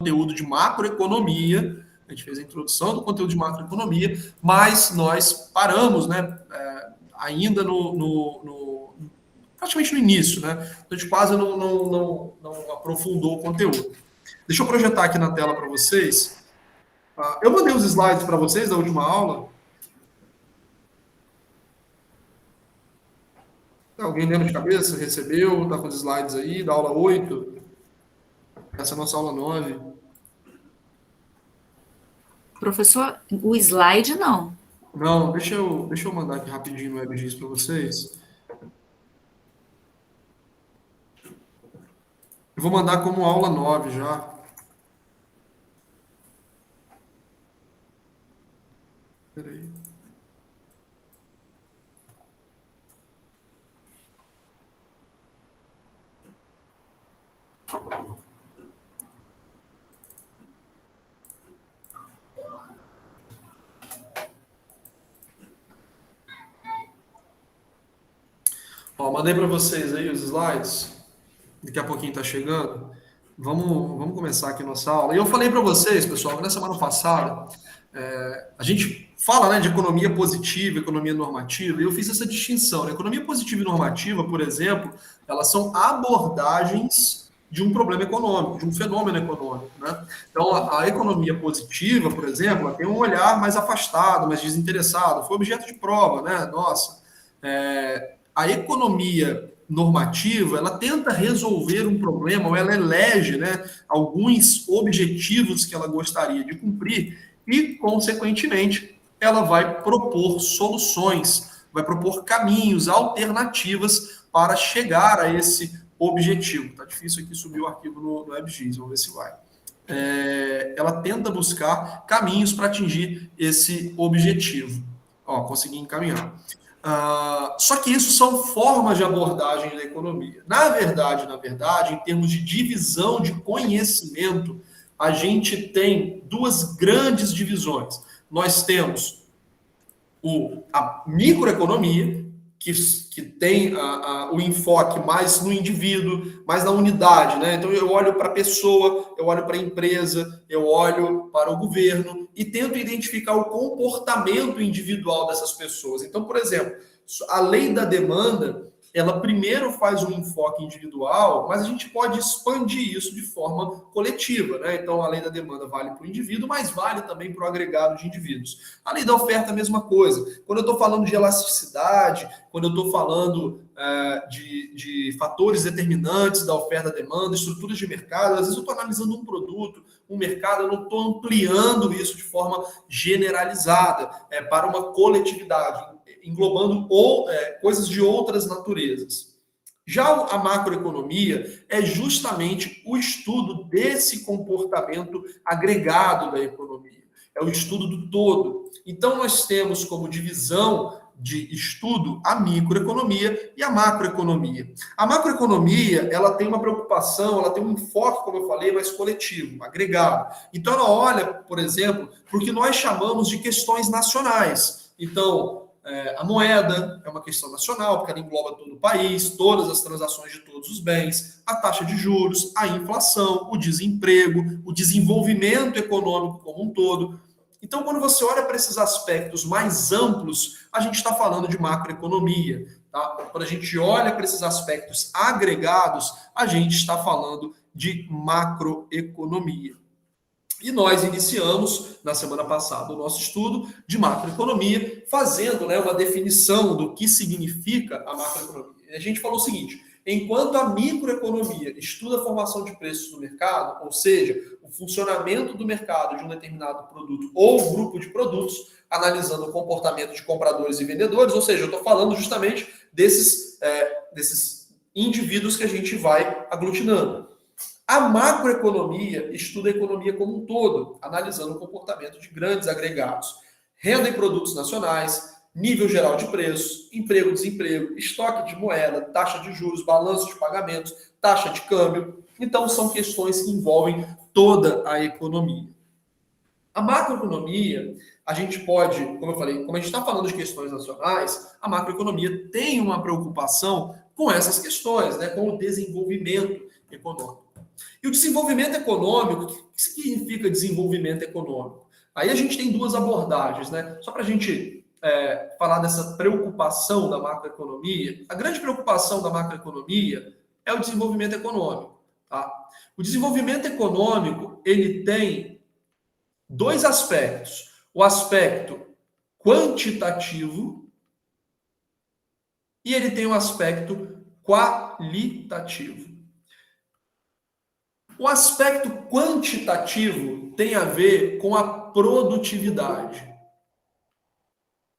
conteúdo de macroeconomia, a gente fez a introdução do conteúdo de macroeconomia, mas nós paramos, né, ainda praticamente no início, né? A gente quase não aprofundou o conteúdo. Deixa eu projetar aqui na tela para vocês. Eu mandei os slides para vocês da última aula. Alguém lembra de cabeça? Recebeu? Está com os slides aí, da aula 8. Essa é a nossa aula 9. Professor, o slide não. Não, deixa eu mandar aqui rapidinho no WebGIS para vocês. Eu vou mandar como aula 9 já. Peraí. Ó, mandei para vocês aí os slides. Daqui a pouquinho está chegando. Vamos começar aqui nossa aula. E eu falei para vocês, pessoal, que na semana passada a gente fala, né, de economia positiva, economia normativa, e eu fiz essa distinção. Né? Economia positiva e normativa, por exemplo, elas são abordagens de um problema econômico, de um fenômeno econômico. Né? Então, a economia positiva, por exemplo, ela tem um olhar mais afastado, mais desinteressado. Foi objeto de prova, né? Nossa. A economia normativa, ela tenta resolver um problema, ou ela elege, né, alguns objetivos que ela gostaria de cumprir e, consequentemente, ela vai propor soluções, vai propor caminhos, alternativas para chegar a esse objetivo. Tá difícil aqui subir o arquivo no WebGIS, vamos ver se vai. Ela tenta buscar caminhos para atingir esse objetivo. Ó, consegui encaminhar. Só que isso são formas de abordagem da economia. Na verdade, em termos de divisão de conhecimento, a gente tem duas grandes divisões. Nós temos a microeconomia, que tem o enfoque mais no indivíduo, mais na unidade, né? Então eu olho para a pessoa, eu olho para a empresa, eu olho para o governo e tento identificar o comportamento individual dessas pessoas. Então, por exemplo, a lei da demanda, ela primeiro faz um enfoque individual, mas a gente pode expandir isso de forma coletiva, né? Então, a lei da demanda vale para o indivíduo, mas vale também para o agregado de indivíduos. A lei da oferta, a mesma coisa. Quando eu estou falando de elasticidade, quando eu estou falando de fatores determinantes da oferta da demanda, estruturas de mercado, às vezes eu estou analisando um produto, um mercado, eu não estou ampliando isso de forma generalizada para uma coletividade, englobando coisas de outras naturezas. Já a macroeconomia é justamente o estudo desse comportamento agregado da economia. É o estudo do todo. Então, nós temos como divisão de estudo a microeconomia e a macroeconomia. A macroeconomia, ela tem uma preocupação, ela tem um enfoque, como eu falei, mais coletivo, agregado. Então, ela olha, por exemplo, para o que nós chamamos de questões nacionais. Então, a moeda é uma questão nacional, porque ela engloba todo o país, todas as transações de todos os bens, a taxa de juros, a inflação, o desemprego, o desenvolvimento econômico como um todo. Então, quando você olha para esses aspectos mais amplos, a gente está falando de macroeconomia. Tá? Quando a gente olha para esses aspectos agregados, a gente está falando de macroeconomia. E nós iniciamos, na semana passada, o nosso estudo de macroeconomia, fazendo uma definição do que significa a macroeconomia. A gente falou o seguinte: enquanto a microeconomia estuda a formação de preços no mercado, ou seja, o funcionamento do mercado de um determinado produto ou grupo de produtos, analisando o comportamento de compradores e vendedores, ou seja, eu estou falando justamente desses indivíduos que a gente vai aglutinando. A macroeconomia estuda a economia como um todo, analisando o comportamento de grandes agregados. Renda e produtos nacionais, nível geral de preços, emprego e desemprego, estoque de moeda, taxa de juros, balanço de pagamentos, taxa de câmbio. Então, são questões que envolvem toda a economia. A macroeconomia, a gente pode, como eu falei, como a gente está falando de questões nacionais, a macroeconomia tem uma preocupação com essas questões, né, com o desenvolvimento econômico. E o desenvolvimento econômico, o que significa desenvolvimento econômico? Aí a gente tem duas abordagens, né? Só para a gente falar dessa preocupação da macroeconomia, a grande preocupação da macroeconomia é o desenvolvimento econômico, tá? O desenvolvimento econômico, ele tem dois aspectos. O aspecto quantitativo e ele tem um aspecto qualitativo. O aspecto quantitativo tem a ver com a produtividade.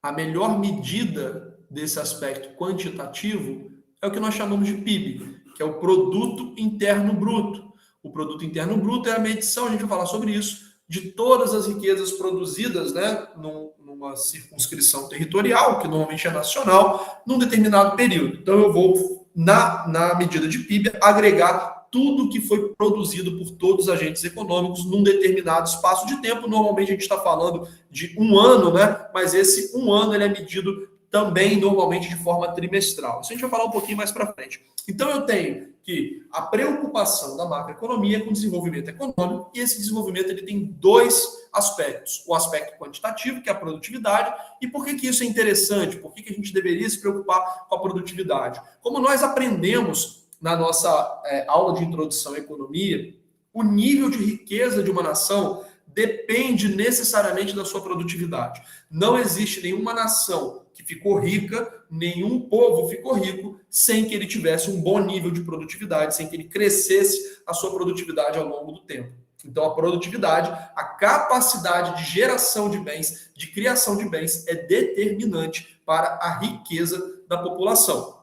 A melhor medida desse aspecto quantitativo é o que nós chamamos de PIB, que é o Produto Interno Bruto. O Produto Interno Bruto é a medição, a gente vai falar sobre isso, de todas as riquezas produzidas, né, numa circunscrição territorial, que normalmente é nacional, num determinado período. Então eu vou, na medida de PIB, agregar tudo que foi produzido por todos os agentes econômicos num determinado espaço de tempo. Normalmente a gente está falando de um ano, né? Mas esse um ano ele é medido também normalmente de forma trimestral. Isso a gente vai falar um pouquinho mais para frente. Então eu tenho que a preocupação da macroeconomia é com o desenvolvimento econômico, e esse desenvolvimento ele tem dois aspectos. O aspecto quantitativo, que é a produtividade. E por que isso é interessante? Por que a gente deveria se preocupar com a produtividade? Como nós aprendemos na nossa aula de introdução à economia, o nível de riqueza de uma nação depende necessariamente da sua produtividade. Não existe nenhuma nação que ficou rica, nenhum povo ficou rico sem que ele tivesse um bom nível de produtividade, sem que ele crescesse a sua produtividade ao longo do tempo. Então, a produtividade, a capacidade de geração de bens, de criação de bens, é determinante para a riqueza da população.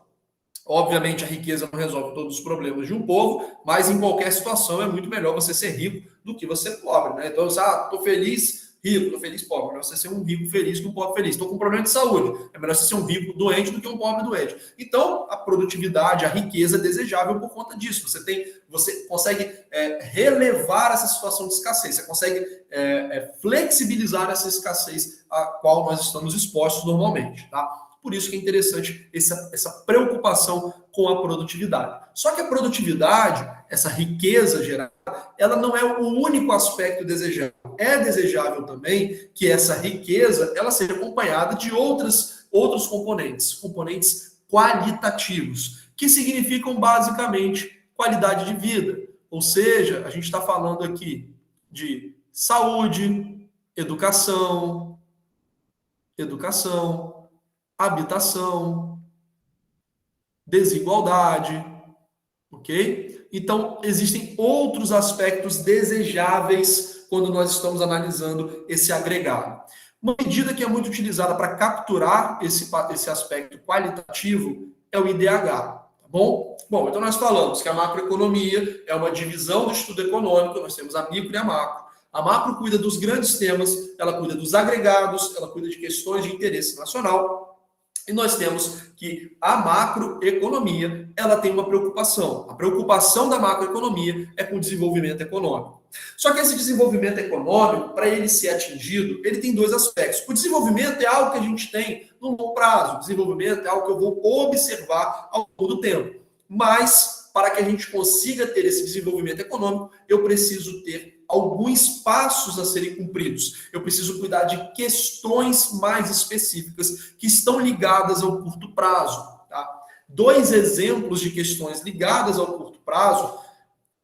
Obviamente, a riqueza não resolve todos os problemas de um povo, mas em qualquer situação é muito melhor você ser rico do que você ser pobre, né? Então, estou feliz, rico, estou feliz, pobre. É melhor você ser um rico feliz que um pobre feliz. Estou com um problema de saúde. É melhor você ser um rico doente do que um pobre doente. Então, a produtividade, a riqueza é desejável por conta disso. Você consegue relevar essa situação de escassez. Você consegue flexibilizar essa escassez a qual nós estamos expostos normalmente, tá? Por isso que é interessante essa preocupação com a produtividade. Só que a produtividade, essa riqueza gerada, ela não é o único aspecto desejável. É desejável também que essa riqueza ela seja acompanhada de outros componentes qualitativos, que significam basicamente qualidade de vida. Ou seja, a gente está falando aqui de saúde, educação, habitação, desigualdade, ok? Então, existem outros aspectos desejáveis quando nós estamos analisando esse agregado. Uma medida que é muito utilizada para capturar esse aspecto qualitativo é o IDH, tá bom? Bom, então nós falamos que a macroeconomia é uma divisão do estudo econômico, nós temos a micro e a macro. A macro cuida dos grandes temas, ela cuida dos agregados, ela cuida de questões de interesse nacional. E nós temos que a macroeconomia, ela tem uma preocupação. A preocupação da macroeconomia é com o desenvolvimento econômico. Só que esse desenvolvimento econômico, para ele ser atingido, ele tem dois aspectos. O desenvolvimento é algo que a gente tem no longo prazo. O desenvolvimento é algo que eu vou observar ao longo do tempo. Mas, para que a gente consiga ter esse desenvolvimento econômico, eu preciso ter alguns passos a serem cumpridos. Eu preciso cuidar de questões mais específicas que estão ligadas ao curto prazo. Tá? Dois exemplos de questões ligadas ao curto prazo,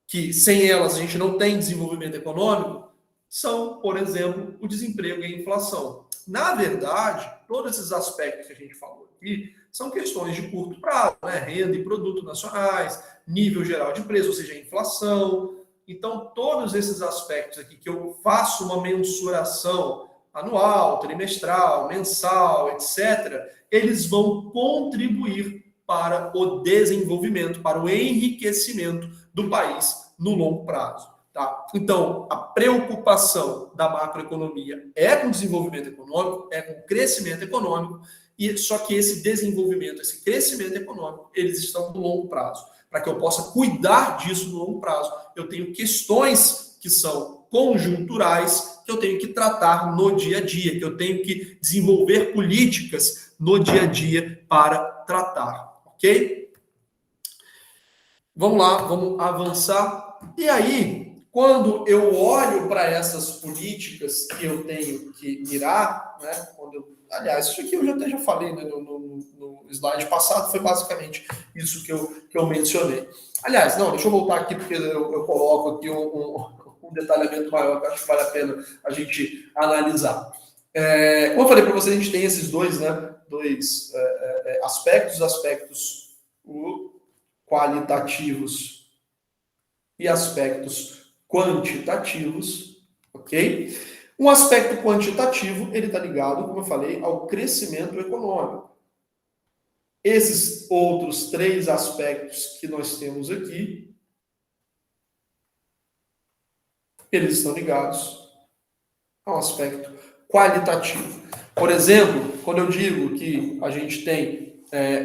que sem elas a gente não tem desenvolvimento econômico, são, por exemplo, o desemprego e a inflação. Na verdade, todos esses aspectos que a gente falou aqui são questões de curto prazo, né? Renda e produtos nacionais, nível geral de preço, ou seja, a inflação. Então, todos esses aspectos aqui que eu faço uma mensuração anual, trimestral, mensal, etc., eles vão contribuir para o desenvolvimento, para o enriquecimento do país no longo prazo. Tá? Então, a preocupação da macroeconomia é com o desenvolvimento econômico, é com o crescimento econômico, e só que esse desenvolvimento, esse crescimento econômico, eles estão no longo prazo. Para que eu possa cuidar disso no longo prazo, eu tenho questões que são conjunturais, que eu tenho que tratar no dia a dia, que eu tenho que desenvolver políticas no dia a dia para tratar, ok? Vamos lá, vamos avançar. E aí, quando eu olho para essas políticas que eu tenho que mirar, né, aliás, isso aqui eu até já falei, né, no slide passado, foi basicamente isso que eu mencionei. Aliás, não, deixa eu voltar aqui, porque eu coloco aqui um detalhamento maior que eu acho que vale a pena a gente analisar. Como eu falei para vocês, a gente tem esses dois, né, aspectos qualitativos e aspectos quantitativos, ok? Um aspecto quantitativo, ele está ligado, como eu falei, ao crescimento econômico. Esses outros três aspectos que nós temos aqui, eles estão ligados ao aspecto qualitativo. Por exemplo, quando eu digo que a gente tem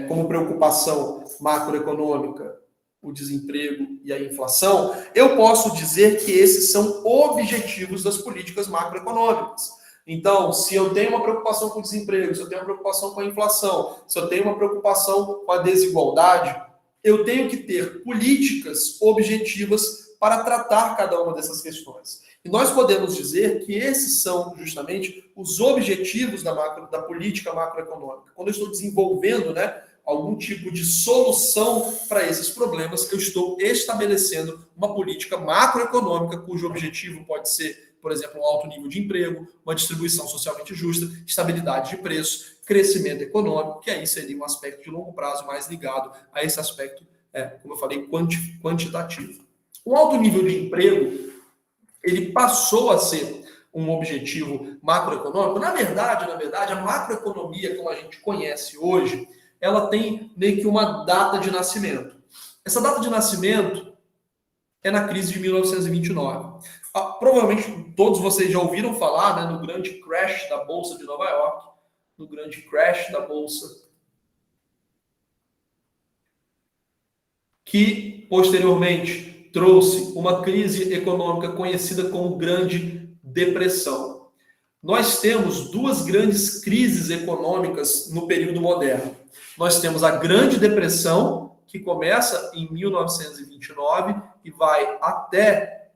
como preocupação macroeconômica o desemprego e a inflação, eu posso dizer que esses são objetivos das políticas macroeconômicas. Então, se eu tenho uma preocupação com o desemprego, se eu tenho uma preocupação com a inflação, se eu tenho uma preocupação com a desigualdade, eu tenho que ter políticas objetivas para tratar cada uma dessas questões. E nós podemos dizer que esses são justamente os objetivos da política macroeconômica. Quando eu estou desenvolvendo, né, algum tipo de solução para esses problemas, eu estou estabelecendo uma política macroeconômica cujo objetivo pode ser, por exemplo, um alto nível de emprego, uma distribuição socialmente justa, estabilidade de preços, crescimento econômico, que aí seria um aspecto de longo prazo mais ligado a esse aspecto, como eu falei, quantitativo. O alto nível de emprego, ele passou a ser um objetivo macroeconômico. Na verdade, a macroeconomia, como a gente conhece hoje, ela tem meio que uma data de nascimento. Essa data de nascimento é na crise de 1929. Provavelmente todos vocês já ouviram falar, né, no grande crash da Bolsa de Nova York, no grande crash da Bolsa, que posteriormente trouxe uma crise econômica conhecida como Grande Depressão. Nós temos duas grandes crises econômicas no período moderno. Nós temos a Grande Depressão, que começa em 1929 e vai até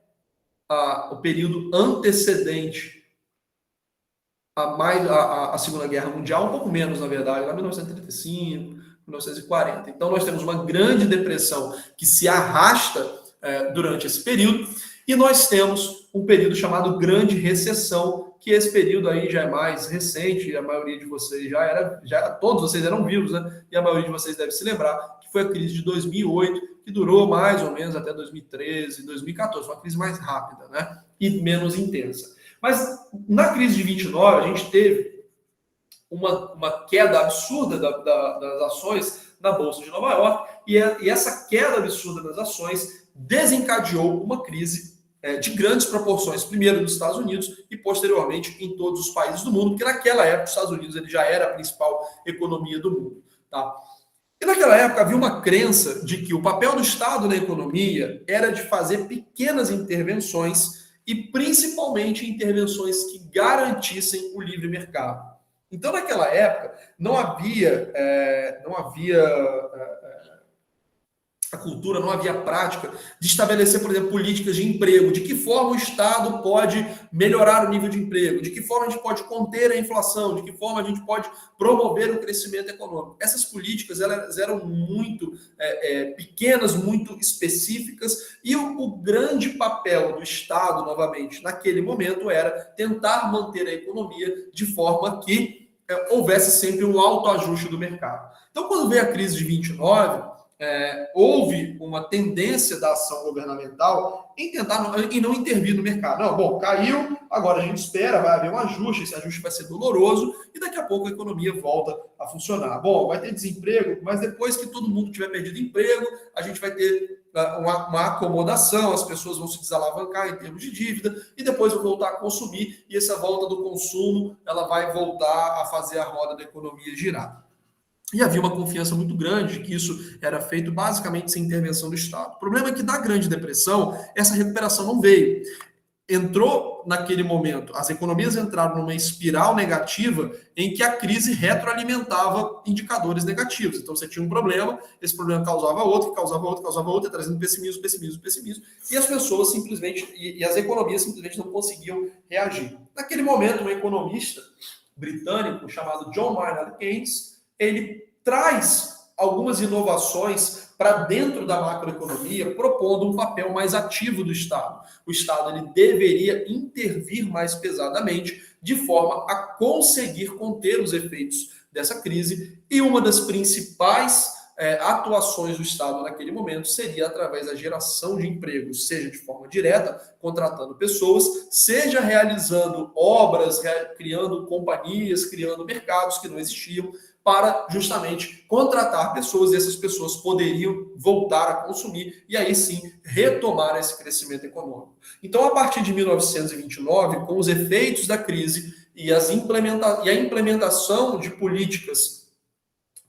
o período antecedente à Segunda Guerra Mundial, um pouco menos, na verdade, lá 1935, 1940. Então, nós temos uma Grande Depressão que se arrasta durante esse período, e nós temos um período chamado Grande Recessão, que esse período aí já é mais recente, a maioria de vocês todos vocês eram vivos, né? E a maioria de vocês deve se lembrar que foi a crise de 2008, que durou mais ou menos até 2013, 2014, uma crise mais rápida, né? E menos intensa. Mas na crise de 29, a gente teve uma queda absurda das ações na Bolsa de Nova York, e essa queda absurda das ações desencadeou uma crise de grandes proporções, primeiro nos Estados Unidos e posteriormente em todos os países do mundo, porque naquela época os Estados Unidos ele já era a principal economia do mundo. Tá? E naquela época havia uma crença de que o papel do Estado na economia era de fazer pequenas intervenções e principalmente intervenções que garantissem o livre mercado. Então, naquela época, não havia a cultura, não havia prática de estabelecer, por exemplo, políticas de emprego, de que forma o Estado pode melhorar o nível de emprego, de que forma a gente pode conter a inflação, de que forma a gente pode promover o crescimento econômico. Essas políticas elas eram muito pequenas, muito específicas, e o grande papel do Estado, novamente, naquele momento, era tentar manter a economia de forma que houvesse sempre um autoajuste do mercado. Então, quando veio a crise de 29, houve uma tendência da ação governamental em não intervir no mercado. Não, bom, caiu, agora a gente espera, vai haver um ajuste, esse ajuste vai ser doloroso e daqui a pouco a economia volta a funcionar. Bom, vai ter desemprego, mas depois que todo mundo tiver perdido emprego, a gente vai ter uma acomodação, as pessoas vão se desalavancar em termos de dívida e depois vão voltar a consumir e essa volta do consumo ela vai voltar a fazer a roda da economia girar. E havia uma confiança muito grande de que isso era feito basicamente sem intervenção do Estado. O problema é que da Grande Depressão, essa recuperação não veio. entrou naquele momento, as economias entraram numa espiral negativa em que a crise retroalimentava indicadores negativos. Então você tinha um problema, esse problema causava outro, causava outro, trazendo pessimismo, e as pessoas simplesmente, e as economias simplesmente não conseguiam reagir. Naquele momento, um economista britânico chamado John Maynard Keynes, ele traz algumas inovações para dentro da macroeconomia, propondo um papel mais ativo do Estado. O Estado ele deveria intervir mais pesadamente, de forma a conseguir conter os efeitos dessa crise, e uma das principais atuações do Estado naquele momento seria através da geração de empregos, seja de forma direta, contratando pessoas, seja realizando obras, criando companhias, criando mercados que não existiam, para justamente contratar pessoas, e essas pessoas poderiam voltar a consumir e aí sim retomar esse crescimento econômico. Então, a partir de 1929, com os efeitos da crise e a implementação de políticas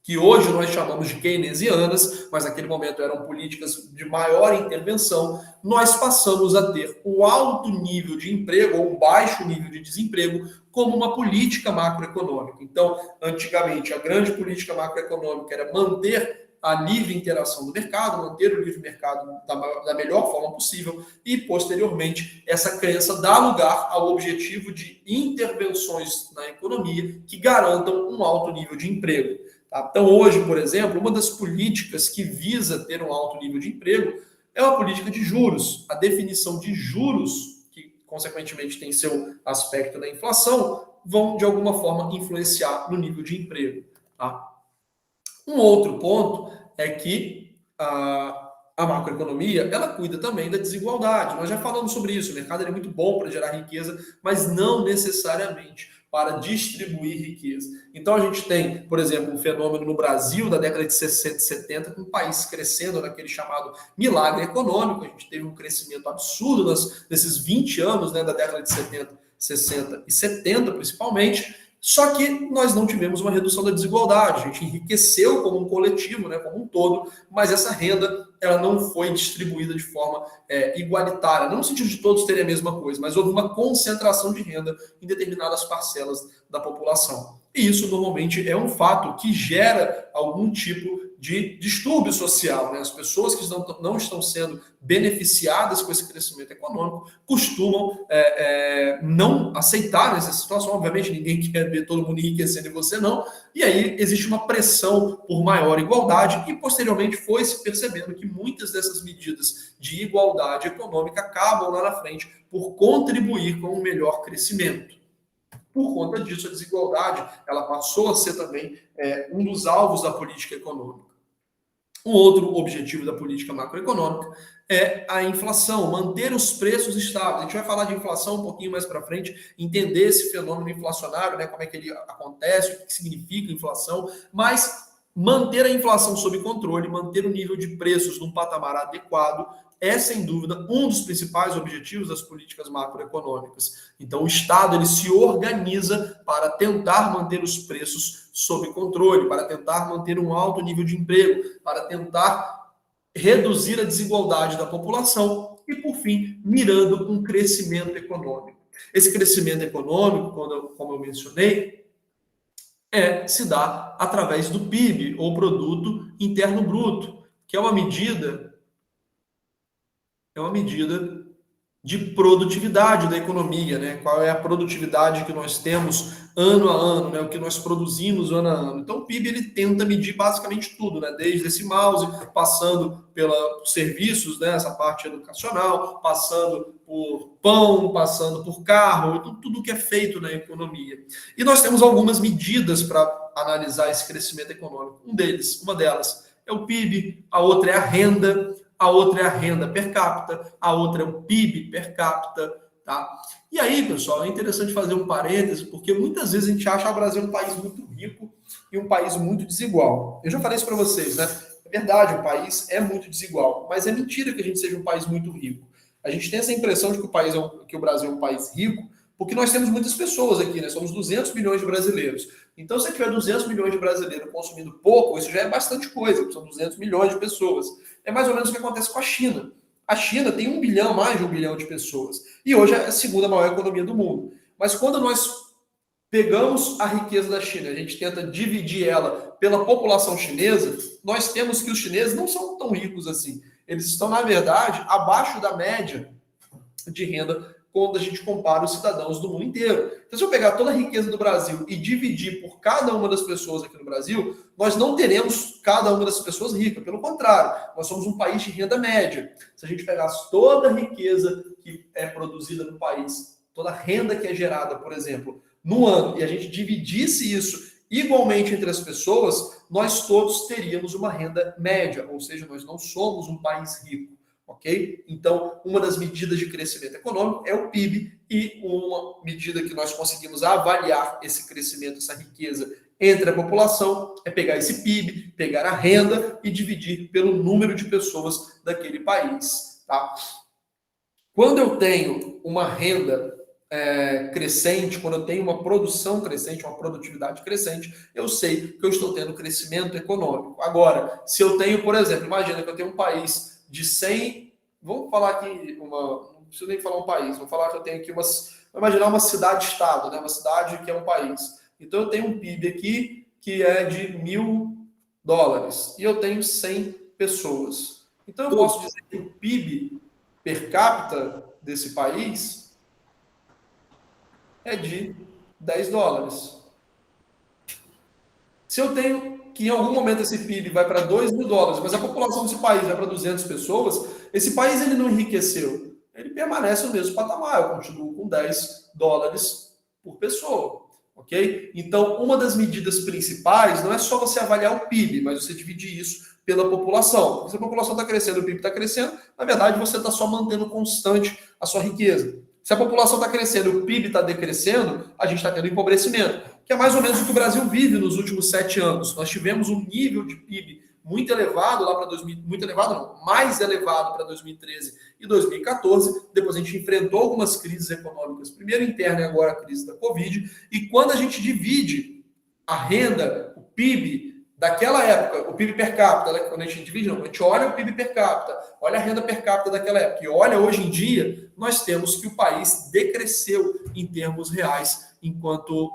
que hoje nós chamamos de keynesianas, mas naquele momento eram políticas de maior intervenção, nós passamos a ter um alto nível de emprego ou um baixo nível de desemprego como uma política macroeconômica. Então, antigamente, a grande política macroeconômica era manter a livre interação do mercado, manter o livre mercado da melhor forma possível, e, posteriormente, essa crença dá lugar ao objetivo de intervenções na economia que garantam um alto nível de emprego. Então, hoje, por exemplo, uma das políticas que visa ter um alto nível de emprego é uma política de juros. A definição de juros, que consequentemente tem seu aspecto da inflação, vão de alguma forma influenciar no nível de emprego. Tá? Um outro ponto é que a macroeconomia ela cuida também da desigualdade. Nós já falamos sobre isso. O mercado é muito bom para gerar riqueza, mas não necessariamente para distribuir riqueza. Então a gente tem, por exemplo, um fenômeno no Brasil da década de 60 e 70, com o país crescendo naquele chamado milagre econômico. A gente teve um crescimento absurdo nesses 20 anos, né, da década de 70, 60 e 70 principalmente. Só que nós não tivemos uma redução da desigualdade, a gente enriqueceu como um coletivo, né, como um todo, mas essa renda ela não foi distribuída de forma igualitária, não no sentido de todos terem a mesma coisa, mas houve uma concentração de renda em determinadas parcelas da população. E isso normalmente é um fato que gera algum tipo de distúrbio social. Né? As pessoas que não estão sendo beneficiadas com esse crescimento econômico costumam não aceitar essa situação. Obviamente, ninguém quer ver todo mundo enriquecendo e você não. E aí existe uma pressão por maior igualdade e, posteriormente, foi se percebendo que muitas dessas medidas de igualdade econômica acabam lá na frente por contribuir com um melhor crescimento. Por conta disso, a desigualdade ela passou a ser também um dos alvos da política econômica. Um outro objetivo da política macroeconômica é a inflação, manter os preços estáveis. A gente vai falar de inflação um pouquinho mais para frente, entender esse fenômeno inflacionário, né, como é que ele acontece, o que significa inflação, mas manter a inflação sob controle, manter o nível de preços num patamar adequado, é, sem dúvida, um dos principais objetivos das políticas macroeconômicas. Então, o Estado ele se organiza para tentar manter os preços sob controle, para tentar manter um alto nível de emprego, para tentar reduzir a desigualdade da população e, por fim, mirando um crescimento econômico. Esse crescimento econômico, como eu mencionei, se dá através do PIB, ou Produto Interno Bruto, que é uma medida de produtividade da economia, né? Qual é a produtividade que nós temos ano a ano, né? O que nós produzimos ano a ano. Então, o PIB ele tenta medir basicamente tudo, né? Desde esse mouse, passando pelos serviços, né? Essa parte educacional, passando por pão, passando por carro, então, tudo que é feito na economia. E nós temos algumas medidas para analisar esse crescimento econômico. Uma delas é o PIB, a outra é a renda. A outra é a renda per capita, a outra é o PIB per capita, tá? E aí, pessoal, é interessante fazer um parêntese, porque muitas vezes a gente acha o Brasil um país muito rico e um país muito desigual. Eu já falei isso para vocês, né? É verdade, o país é muito desigual, mas é mentira que a gente seja um país muito rico. A gente tem essa impressão de que o Brasil é um país rico, porque nós temos muitas pessoas aqui, né? Somos 200 milhões de brasileiros. Então, se tiver 200 milhões de brasileiros consumindo pouco, isso já é bastante coisa, são 200 milhões de pessoas. É mais ou menos o que acontece com a China. A China tem 1 bilhão, mais de 1 bilhão de pessoas. E hoje é a segunda maior economia do mundo. Mas quando nós pegamos a riqueza da China, a gente tenta dividir ela pela população chinesa, nós temos que os chineses não são tão ricos assim. Eles estão, na verdade, abaixo da média de renda quando a gente compara os cidadãos do mundo inteiro. Então, se eu pegar toda a riqueza do Brasil e dividir por cada uma das pessoas aqui no Brasil, nós não teremos cada uma das pessoas rica. Pelo contrário, nós somos um país de renda média. Se a gente pegasse toda a riqueza que é produzida no país, toda a renda que é gerada, por exemplo, no ano, e a gente dividisse isso igualmente entre as pessoas, nós todos teríamos uma renda média, ou seja, nós não somos um país rico. Ok? Então, uma das medidas de crescimento econômico é o PIB, e uma medida que nós conseguimos avaliar esse crescimento, essa riqueza entre a população, é pegar esse PIB, pegar a renda e dividir pelo número de pessoas daquele país. Tá? Quando eu tenho uma renda crescente, quando eu tenho uma produção crescente, uma produtividade crescente, eu sei que eu estou tendo crescimento econômico. Agora, se eu tenho, por exemplo, imagina que eu tenho um país de 100, vamos falar aqui, não preciso nem falar um país, vou falar que eu tenho aqui vou imaginar uma cidade-estado, né? Uma cidade que é um país. Então eu tenho um PIB aqui que é de $1.000 e eu tenho 100 pessoas. Então eu posso dizer que o PIB per capita desse país é de $10. Se eu tenho que em algum momento esse PIB vai para $2.000, mas a população desse país vai para 200 pessoas, esse país ele não enriqueceu, ele permanece no mesmo patamar, eu continuo com $10 por pessoa, ok? Então, uma das medidas principais não é só você avaliar o PIB, mas você dividir isso pela população. Se a população está crescendo, o PIB está crescendo, na verdade você está só mantendo constante a sua riqueza. Se a população está crescendo e o PIB está decrescendo, a gente está tendo empobrecimento, que é mais ou menos o que o Brasil vive nos últimos 7 anos. Nós tivemos um nível de PIB muito elevado lá para 2000, muito elevado não, mais elevado para 2013 e 2014. Depois a gente enfrentou algumas crises econômicas, primeiro interna e agora a crise da Covid. E quando a gente divide a renda, o PIB daquela época, o PIB per capita, quando a gente divide, não, a gente olha o PIB per capita, olha a renda per capita daquela época, e olha hoje em dia, nós temos que o país decresceu em termos reais, enquanto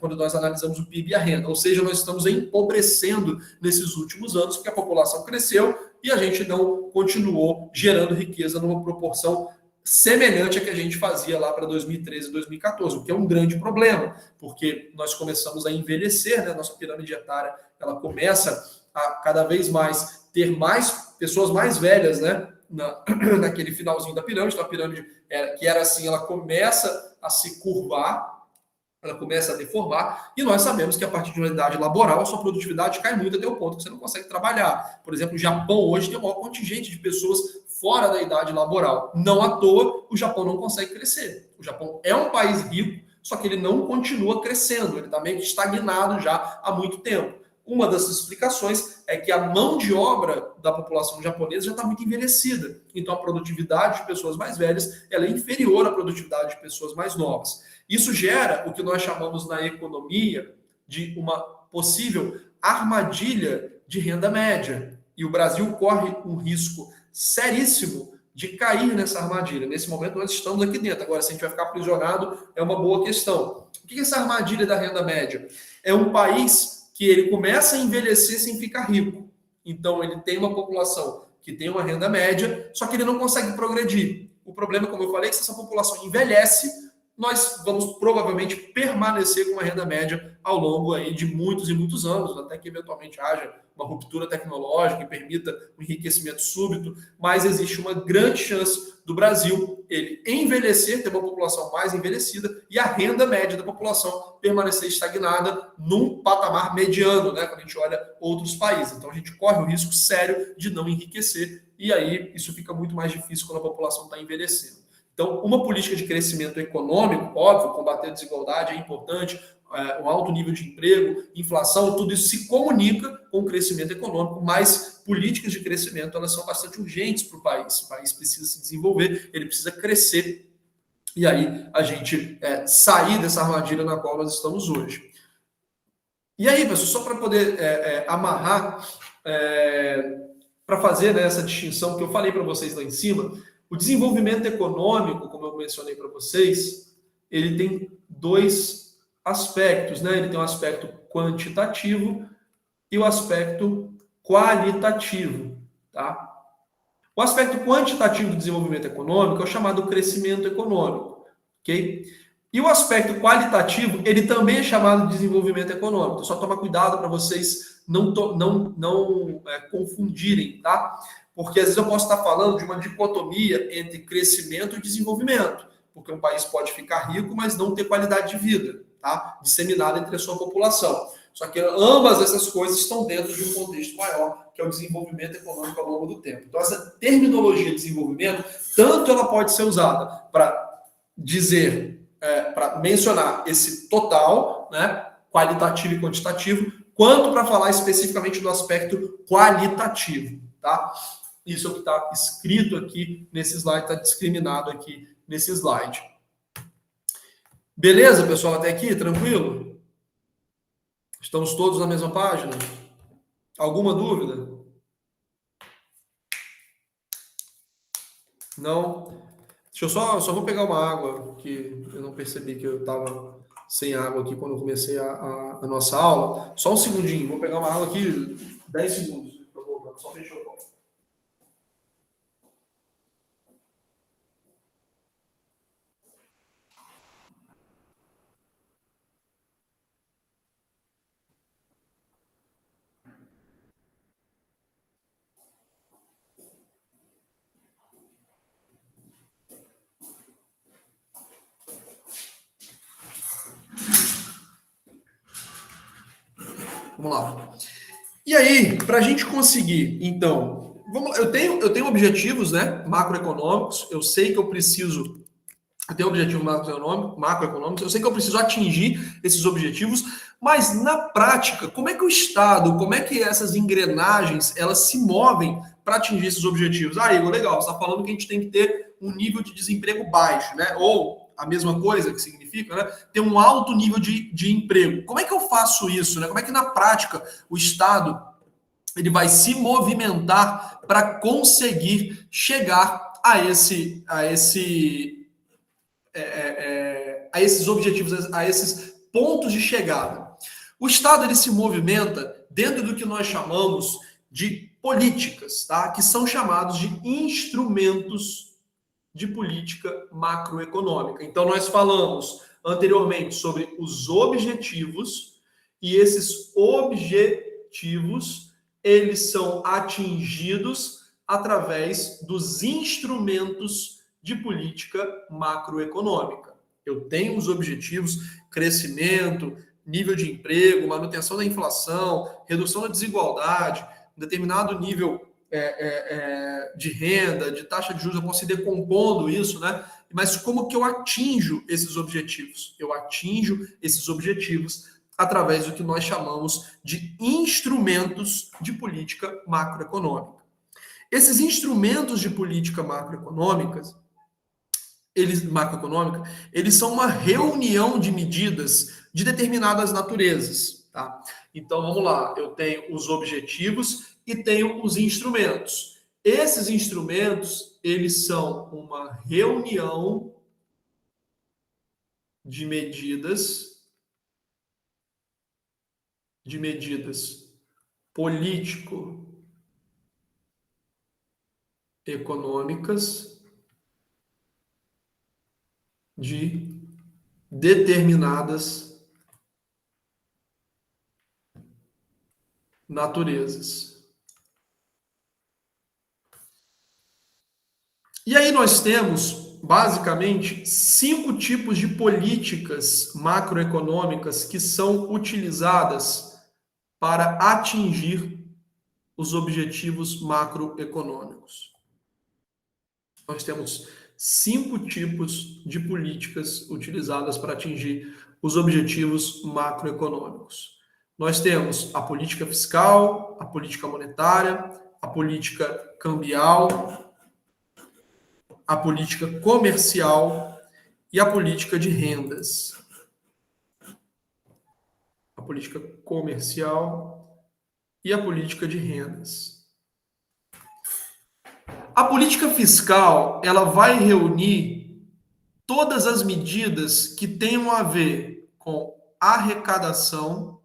quando nós analisamos o PIB e a renda. Ou seja, nós estamos empobrecendo nesses últimos anos, porque a população cresceu e a gente não continuou gerando riqueza numa proporção semelhante a que a gente fazia lá para 2013 e 2014, o que é um grande problema, porque nós começamos a envelhecer, né? Nossa pirâmide etária ela começa a cada vez mais ter mais pessoas mais velhas, né? Naquele finalzinho da pirâmide. Então a pirâmide que era assim, ela começa a se curvar, ela começa a deformar, e nós sabemos que a partir de uma idade laboral, a sua produtividade cai muito até o ponto que você não consegue trabalhar. Por exemplo, o Japão hoje tem o maior contingente de pessoas fora da idade laboral. Não à toa, o Japão não consegue crescer. O Japão é um país rico, só que ele não continua crescendo, ele está meio que estagnado já há muito tempo. Uma das explicações é que a mão de obra da população japonesa já está muito envelhecida. Então, a produtividade de pessoas mais velhas ela é inferior à produtividade de pessoas mais novas. Isso gera o que nós chamamos na economia de uma possível armadilha de renda média. E o Brasil corre um risco seríssimo de cair nessa armadilha. Nesse momento, nós estamos aqui dentro. Agora, se a gente vai ficar aprisionado, é uma boa questão. O que é essa armadilha da renda média? É um país que ele começa a envelhecer sem ficar rico. Então, ele tem uma população que tem uma renda média, só que ele não consegue progredir. O problema, como eu falei, é que se essa população envelhece, nós vamos provavelmente permanecer com uma renda média ao longo aí de muitos e muitos anos, até que eventualmente haja uma ruptura tecnológica que permita um enriquecimento súbito, mas existe uma grande chance do Brasil ele envelhecer, ter uma população mais envelhecida e a renda média da população permanecer estagnada num patamar mediano, né, quando a gente olha outros países. Então a gente corre o risco sério de não enriquecer e aí isso fica muito mais difícil quando a população está envelhecendo. Então, uma política de crescimento econômico, óbvio, combater a desigualdade é importante, um alto nível de emprego, inflação, tudo isso se comunica com o crescimento econômico, mas políticas de crescimento elas são bastante urgentes para o país. O país precisa se desenvolver, ele precisa crescer, e aí a gente sair dessa armadilha na qual nós estamos hoje. E aí, pessoal, só para poder amarrar para fazer, né, essa distinção que eu falei para vocês lá em cima, o desenvolvimento econômico, como eu mencionei para vocês, ele tem dois aspectos, né? Ele tem um aspecto quantitativo e o aspecto qualitativo, tá? O aspecto quantitativo do desenvolvimento econômico é o chamado crescimento econômico, ok? E o aspecto qualitativo, ele também é chamado de desenvolvimento econômico. Então, só toma cuidado para vocês não confundirem, tá? Porque às vezes eu posso estar falando de uma dicotomia entre crescimento e desenvolvimento, porque um país pode ficar rico, mas não ter qualidade de vida, tá? Disseminada entre a sua população. Só que ambas essas coisas estão dentro de um contexto maior, que é o desenvolvimento econômico ao longo do tempo. Então, essa terminologia de desenvolvimento, tanto ela pode ser usada para dizer, para mencionar esse total, né, qualitativo e quantitativo, quanto para falar especificamente do aspecto qualitativo, tá? Isso é o que está escrito aqui nesse slide, está discriminado aqui nesse slide. Beleza, pessoal, até aqui? Tranquilo? Estamos todos na mesma página? Alguma dúvida? Não? Deixa eu só vou pegar uma água, que eu não percebi que eu estava sem água aqui quando eu comecei a nossa aula. Só um segundinho, vou pegar uma água aqui, 10 segundos. Só fechou o copo. Vamos lá. E aí, para a gente conseguir, então, eu tenho objetivos, né, macroeconômicos, eu sei que eu preciso, eu tenho objetivos macroeconômicos, eu sei que eu preciso atingir esses objetivos, mas na prática, como é que o Estado, como é que essas engrenagens, elas se movem para atingir esses objetivos? Ah, Igor, legal, você está falando que a gente tem que ter um nível de desemprego baixo, né? Ou a mesma coisa que significa, né? Ter um alto nível de emprego. Como é que eu faço isso, né? Como é que na prática o Estado ele vai se movimentar para conseguir chegar a esses objetivos, a esses pontos de chegada. O Estado ele se movimenta dentro do que nós chamamos de políticas, tá? Que são chamados de instrumentos de política macroeconômica. Então, nós falamos anteriormente sobre os objetivos, e esses objetivos eles são atingidos através dos instrumentos de política macroeconômica. Eu tenho os objetivos, crescimento, nível de emprego, manutenção da inflação, redução da desigualdade, um determinado nível de renda, de taxa de juros, eu posso ir decompondo isso, né? Mas como que eu atinjo esses objetivos? Eu atinjo esses objetivos através do que nós chamamos de instrumentos de política macroeconômica. Esses instrumentos de política macroeconômica, eles são uma reunião de medidas de determinadas naturezas, tá? Então vamos lá, eu tenho os objetivos e tenho os instrumentos. Esses instrumentos, eles são uma reunião de medidas político-econômicas de determinadas naturezas. E aí nós temos, basicamente, 5 tipos de políticas macroeconômicas que são utilizadas para atingir os objetivos macroeconômicos. Nós temos 5 tipos de políticas utilizadas para atingir os objetivos macroeconômicos. Nós temos a política fiscal, a política monetária, a política cambial, a política comercial e a política de rendas. A política comercial e a política de rendas. A política fiscal, ela vai reunir todas as medidas que tenham a ver com arrecadação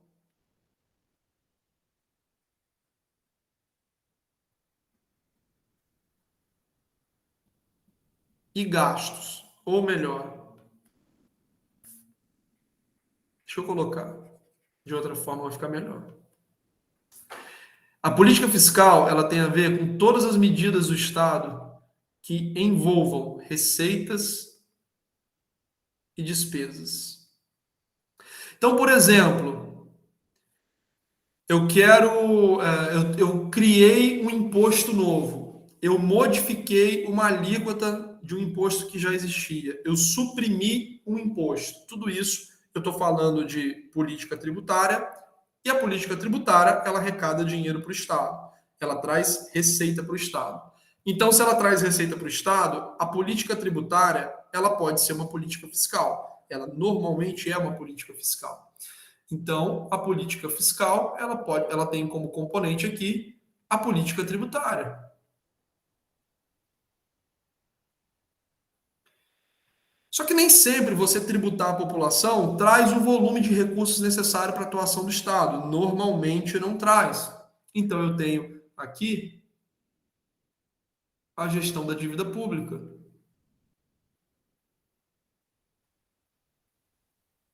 e gastos. Ou melhor, deixa eu colocar de outra forma, vai ficar melhor. A política fiscal, ela tem a ver com todas as medidas do Estado que envolvam receitas e despesas. Então, por exemplo, eu criei um imposto novo, eu modifiquei uma alíquota de um imposto que já existia, eu suprimi um imposto. Tudo isso eu estou falando de política tributária, e a política tributária, ela arrecada dinheiro para o Estado, ela traz receita para o Estado. Então, se ela traz receita para o Estado, a política tributária, ela pode ser uma política fiscal. Ela normalmente é uma política fiscal. Então, a política fiscal, ela tem como componente aqui a política tributária. Só que nem sempre você tributar a população traz o volume de recursos necessário para a atuação do Estado. Normalmente não traz. Então, eu tenho aqui a gestão da dívida pública.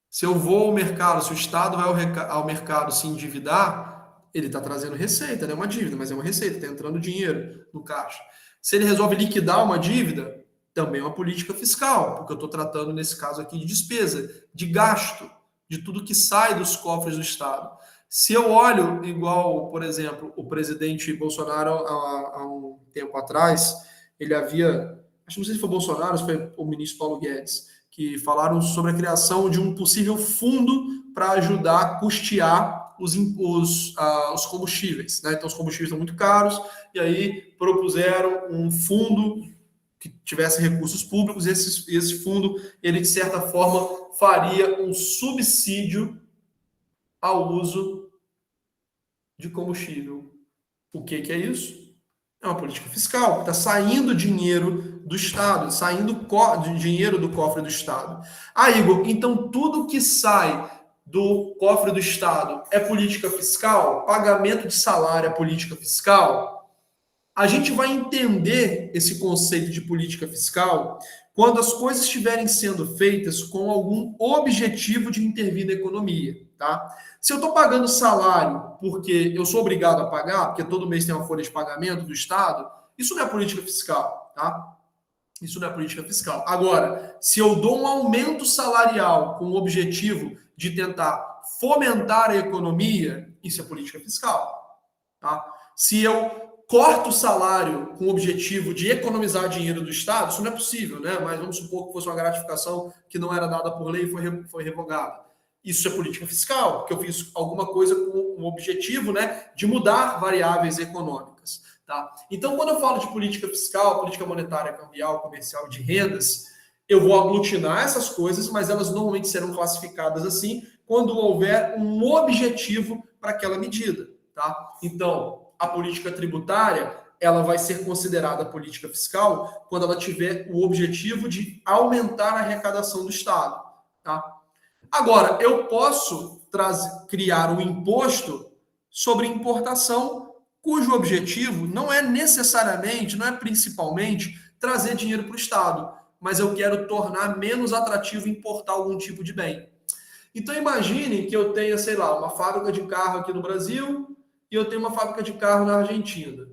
Se eu vou ao mercado, se o Estado vai ao mercado se endividar, ele está trazendo receita, não é uma dívida, mas é uma receita, está entrando dinheiro no caixa. Se ele resolve liquidar uma dívida, também é uma política fiscal, porque eu estou tratando, nesse caso aqui, de despesa, de gasto, de tudo que sai dos cofres do Estado. Se eu olho, igual, por exemplo, o presidente Bolsonaro, há um tempo atrás, ele havia, acho que não sei se foi Bolsonaro, ou se foi o ministro Paulo Guedes, que falaram sobre a criação de um possível fundo para ajudar a custear os combustíveis. Né? Então, os combustíveis estão muito caros, e aí propuseram um fundo que tivesse recursos públicos, e esse fundo, ele, de certa forma, faria um subsídio ao uso de combustível. O que é isso? É uma política fiscal, está saindo dinheiro do Estado, saindo dinheiro do cofre do Estado. Ah, Igor, então tudo que sai do cofre do Estado é política fiscal? Pagamento de salário é política fiscal? A gente vai entender esse conceito de política fiscal quando as coisas estiverem sendo feitas com algum objetivo de intervir na economia, tá? Se eu estou pagando salário porque eu sou obrigado a pagar, porque todo mês tem uma folha de pagamento do Estado, isso não é política fiscal, tá? Isso não é política fiscal. Agora, se eu dou um aumento salarial com o objetivo de tentar fomentar a economia, isso é política fiscal, tá? Se eu corta o salário com o objetivo de economizar dinheiro do Estado, isso não é possível, né? Mas vamos supor que fosse uma gratificação que não era dada por lei e foi revogada. Isso é política fiscal, porque eu fiz alguma coisa com o objetivo, né, de mudar variáveis econômicas. Tá? Então, quando eu falo de política fiscal, política monetária, cambial, comercial, de rendas, eu vou aglutinar essas coisas, mas elas normalmente serão classificadas assim quando houver um objetivo para aquela medida. Tá? Então, a política tributária, ela vai ser considerada política fiscal quando ela tiver o objetivo de aumentar a arrecadação do Estado. Tá? Agora, eu posso criar um imposto sobre importação cujo objetivo não é necessariamente, não é principalmente trazer dinheiro para o Estado, mas eu quero tornar menos atrativo importar algum tipo de bem. Então imagine que eu tenha, sei lá, uma fábrica de carro aqui no Brasil e eu tenho uma fábrica de carro na Argentina.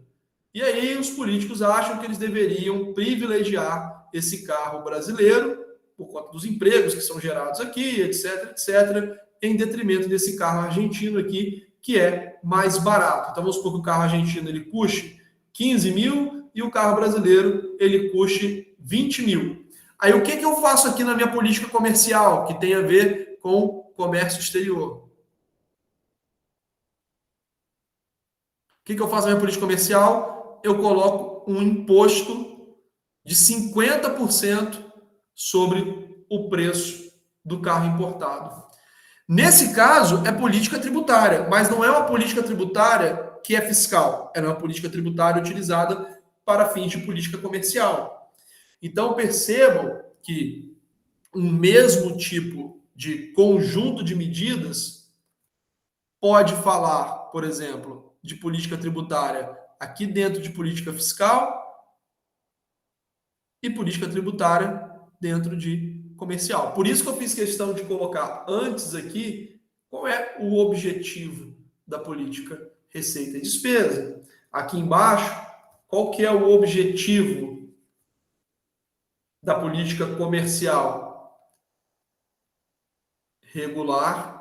E aí os políticos acham que eles deveriam privilegiar esse carro brasileiro por conta dos empregos que são gerados aqui, etc, etc, em detrimento desse carro argentino aqui, que é mais barato. Então vamos supor que o carro argentino ele custe 15 mil e o carro brasileiro ele custe 20 mil. Aí o que eu faço aqui na minha política comercial, que tem a ver com comércio exterior? O que eu faço na minha política comercial? Eu coloco um imposto de 50% sobre o preço do carro importado. Nesse caso, é política tributária, mas não é uma política tributária que é fiscal. É uma política tributária utilizada para fins de política comercial. Então, percebam que um mesmo tipo de conjunto de medidas pode falar, por exemplo, de política tributária aqui dentro de política fiscal e política tributária dentro de comercial. Por isso que eu fiz questão de colocar antes aqui qual é o objetivo da política receita e despesa. Aqui embaixo, qual que é o objetivo da política comercial? Regular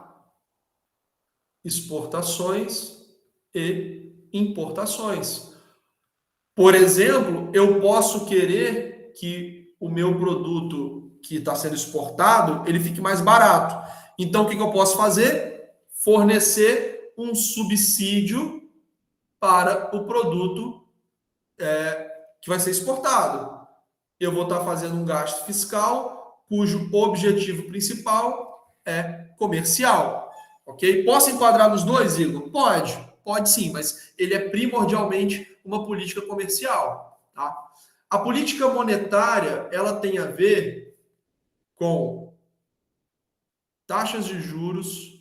exportações e importações. Por exemplo, eu posso querer que o meu produto que está sendo exportado, ele fique mais barato. Então, o que eu posso fazer? Fornecer um subsídio para o produto que vai ser exportado. Eu vou estar fazendo um gasto fiscal cujo objetivo principal é comercial. Ok? Posso enquadrar nos dois, Igor? Pode sim, mas ele é primordialmente uma política comercial. Tá? A política monetária, ela tem a ver com taxas de juros,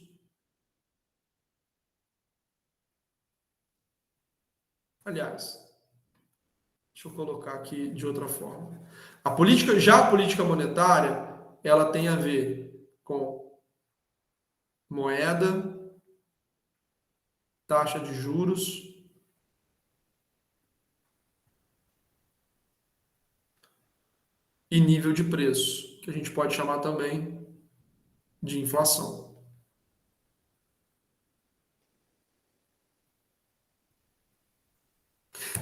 aliás, deixa eu colocar aqui de outra forma. A política monetária, ela tem a ver com moeda, taxa de juros e nível de preço, que a gente pode chamar também de inflação.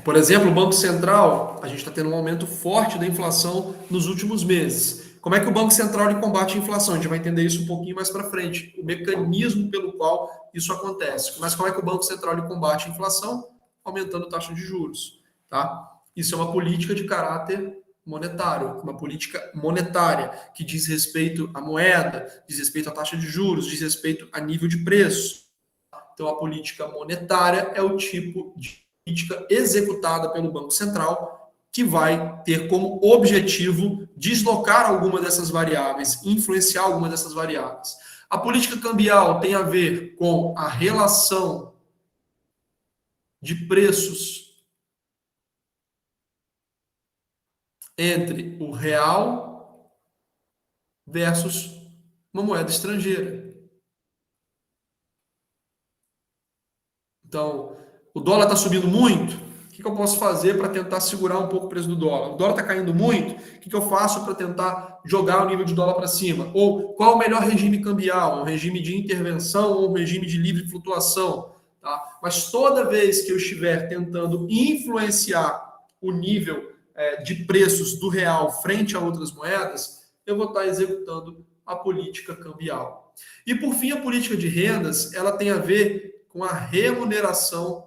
Por exemplo, o Banco Central, a gente está tendo um aumento forte da inflação nos últimos meses. Como é que o Banco Central ele combate a inflação? A gente vai entender isso um pouquinho mais para frente, o mecanismo pelo qual isso acontece. Mas como é que o Banco Central ele combate a inflação? Aumentando a taxa de juros. Tá? Isso é uma política de caráter monetário, uma política monetária que diz respeito à moeda, diz respeito à taxa de juros, diz respeito a nível de preço. Então, a política monetária é o tipo de política executada pelo Banco Central que vai ter como objetivo deslocar alguma dessas variáveis, influenciar alguma dessas variáveis. A política cambial tem a ver com a relação de preços entre o real versus uma moeda estrangeira. Então, o dólar está subindo muito, o que eu posso fazer para tentar segurar um pouco o preço do dólar? O dólar está caindo muito, o que eu faço para tentar jogar o nível de dólar para cima? Ou qual é o melhor regime cambial? Um regime de intervenção ou um regime de livre flutuação? Tá? Mas toda vez que eu estiver tentando influenciar o nível de preços do real frente a outras moedas, eu vou estar executando a política cambial. E por fim, a política de rendas, ela tem a ver com a remuneração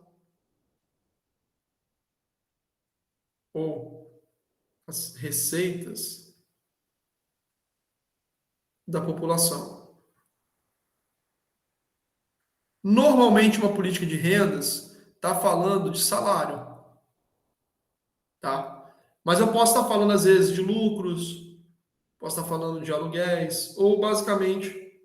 ou as receitas da população. Normalmente, uma política de rendas está falando de salário, tá? Mas eu posso estar falando, às vezes, de lucros, posso estar falando de aluguéis, ou, basicamente,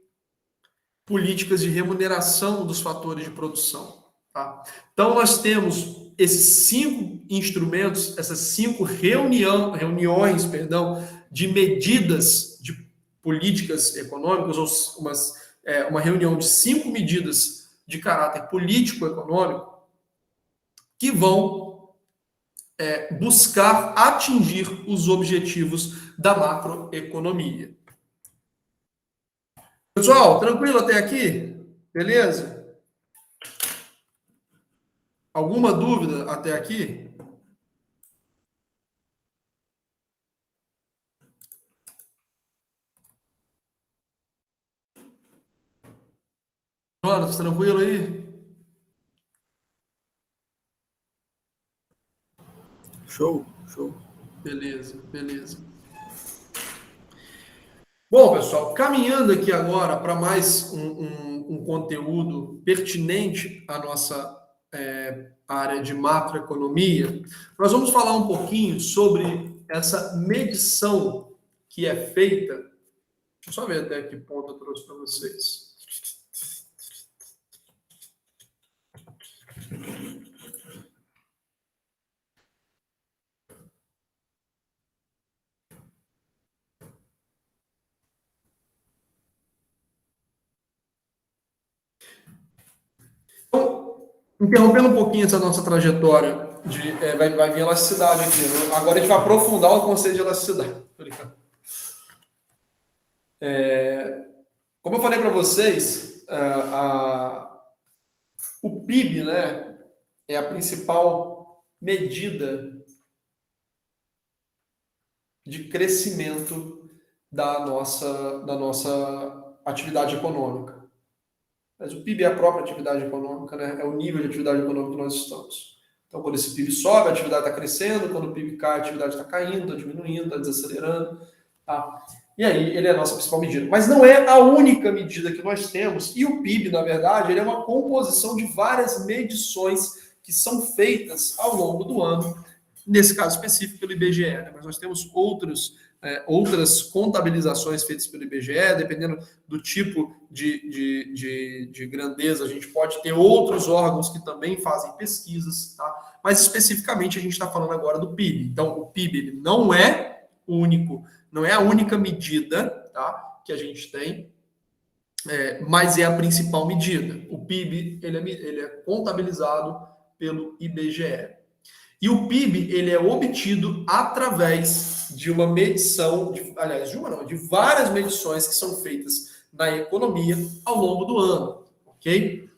políticas de remuneração dos fatores de produção, tá? Então, nós temos esses 5 instrumentos, essas 5 reuniões, de medidas de políticas econômicas, ou uma reunião de 5 medidas de caráter político-econômico que vão buscar atingir os objetivos da macroeconomia. Pessoal, tranquilo até aqui? Beleza? Alguma dúvida até aqui? Jonas, tranquilo aí? Show, show. Beleza, beleza. Bom, pessoal, caminhando aqui agora para mais um conteúdo pertinente à nossa área de macroeconomia, nós vamos falar um pouquinho sobre essa medição que é feita. Deixa eu só ver até que ponto eu trouxe para vocês. Então, interrompendo um pouquinho essa nossa trajetória, vai vir elasticidade aqui. Né? Agora a gente vai aprofundar o conceito de elasticidade. Tô brincando. Como eu falei para vocês, o PIB, né, é a principal medida de crescimento da nossa atividade econômica. Mas o PIB é a própria atividade econômica, né? É o nível de atividade econômica que nós estamos. Então, quando esse PIB sobe, a atividade está crescendo, quando o PIB cai, a atividade está caindo, está diminuindo, está desacelerando. Tá? E aí, ele é a nossa principal medida. Mas não é a única medida que nós temos, e o PIB, na verdade, ele é uma composição de várias medições que são feitas ao longo do ano, nesse caso específico pelo IBGE, né? Mas nós temos outras contabilizações feitas pelo IBGE, dependendo do tipo de grandeza, a gente pode ter outros órgãos que também fazem pesquisas, tá? Mas especificamente a gente está falando agora do PIB. Então, o PIB ele não é não é a única medida, tá, que a gente tem, mas é a principal medida. O PIB ele é contabilizado pelo IBGE. E o PIB ele é obtido através de uma medição, de várias medições que são feitas na economia ao longo do ano, ok?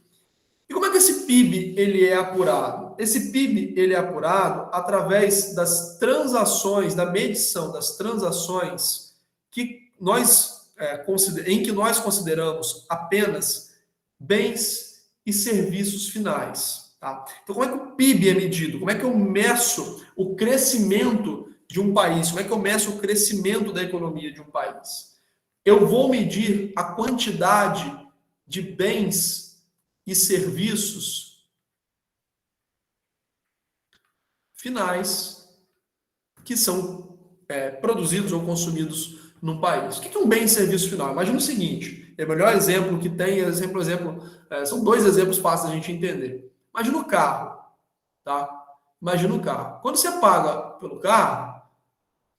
E como é que esse PIB ele é apurado? Esse PIB ele é apurado através das transações, da medição das transações em que nós consideramos apenas bens e serviços finais. Tá? Então, como é que o PIB é medido? Como é que eu meço o crescimento de um país? Como é que eu meço o crescimento da economia de um país? Eu vou medir a quantidade de bens e serviços finais que são produzidos ou consumidos num país. O que é um bem e serviço final? Imagina o seguinte, é o melhor exemplo que tem, são dois exemplos fáceis da gente entender. Imagina o carro, tá? Imagina o carro. Quando você paga pelo carro,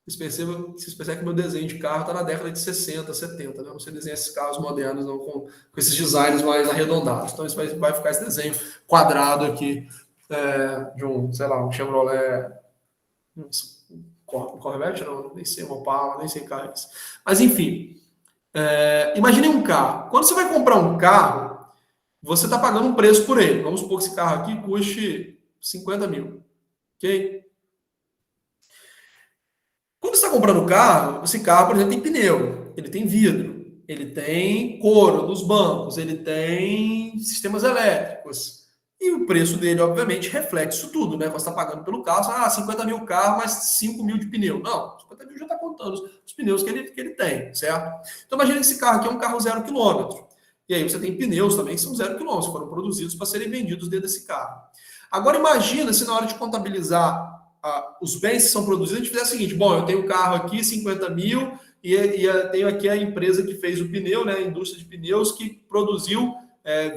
vocês percebem que meu desenho de carro está na década de 60, 70, né? Você desenha esses carros modernos não, com esses designs mais arredondados. Então, isso vai ficar esse desenho quadrado aqui de um Chevrolet, um Corvette, não, nem sei, uma Opala, nem sei carro é esse. Mas, enfim, imagine um carro. Quando você vai comprar um carro, você está pagando um preço por ele. Vamos supor que esse carro aqui custe 50 mil. Ok? Quando você está comprando o carro, esse carro, por exemplo, tem pneu, ele tem vidro, ele tem couro dos bancos, ele tem sistemas elétricos. E o preço dele, obviamente, reflete isso tudo, né? Você está pagando pelo carro, 50 mil carro, mais 5 mil de pneu. Não, 50 mil já está contando os pneus que ele tem, certo? Então, imagina que esse carro aqui é um carro 0 km. E aí você tem pneus também que são 0 km, foram produzidos para serem vendidos dentro desse carro. Agora imagina se na hora de contabilizar os bens que são produzidos, a gente fizer o seguinte, bom, eu tenho um carro aqui, 50 mil, e tenho aqui a empresa que fez o pneu, né, a indústria de pneus, que produziu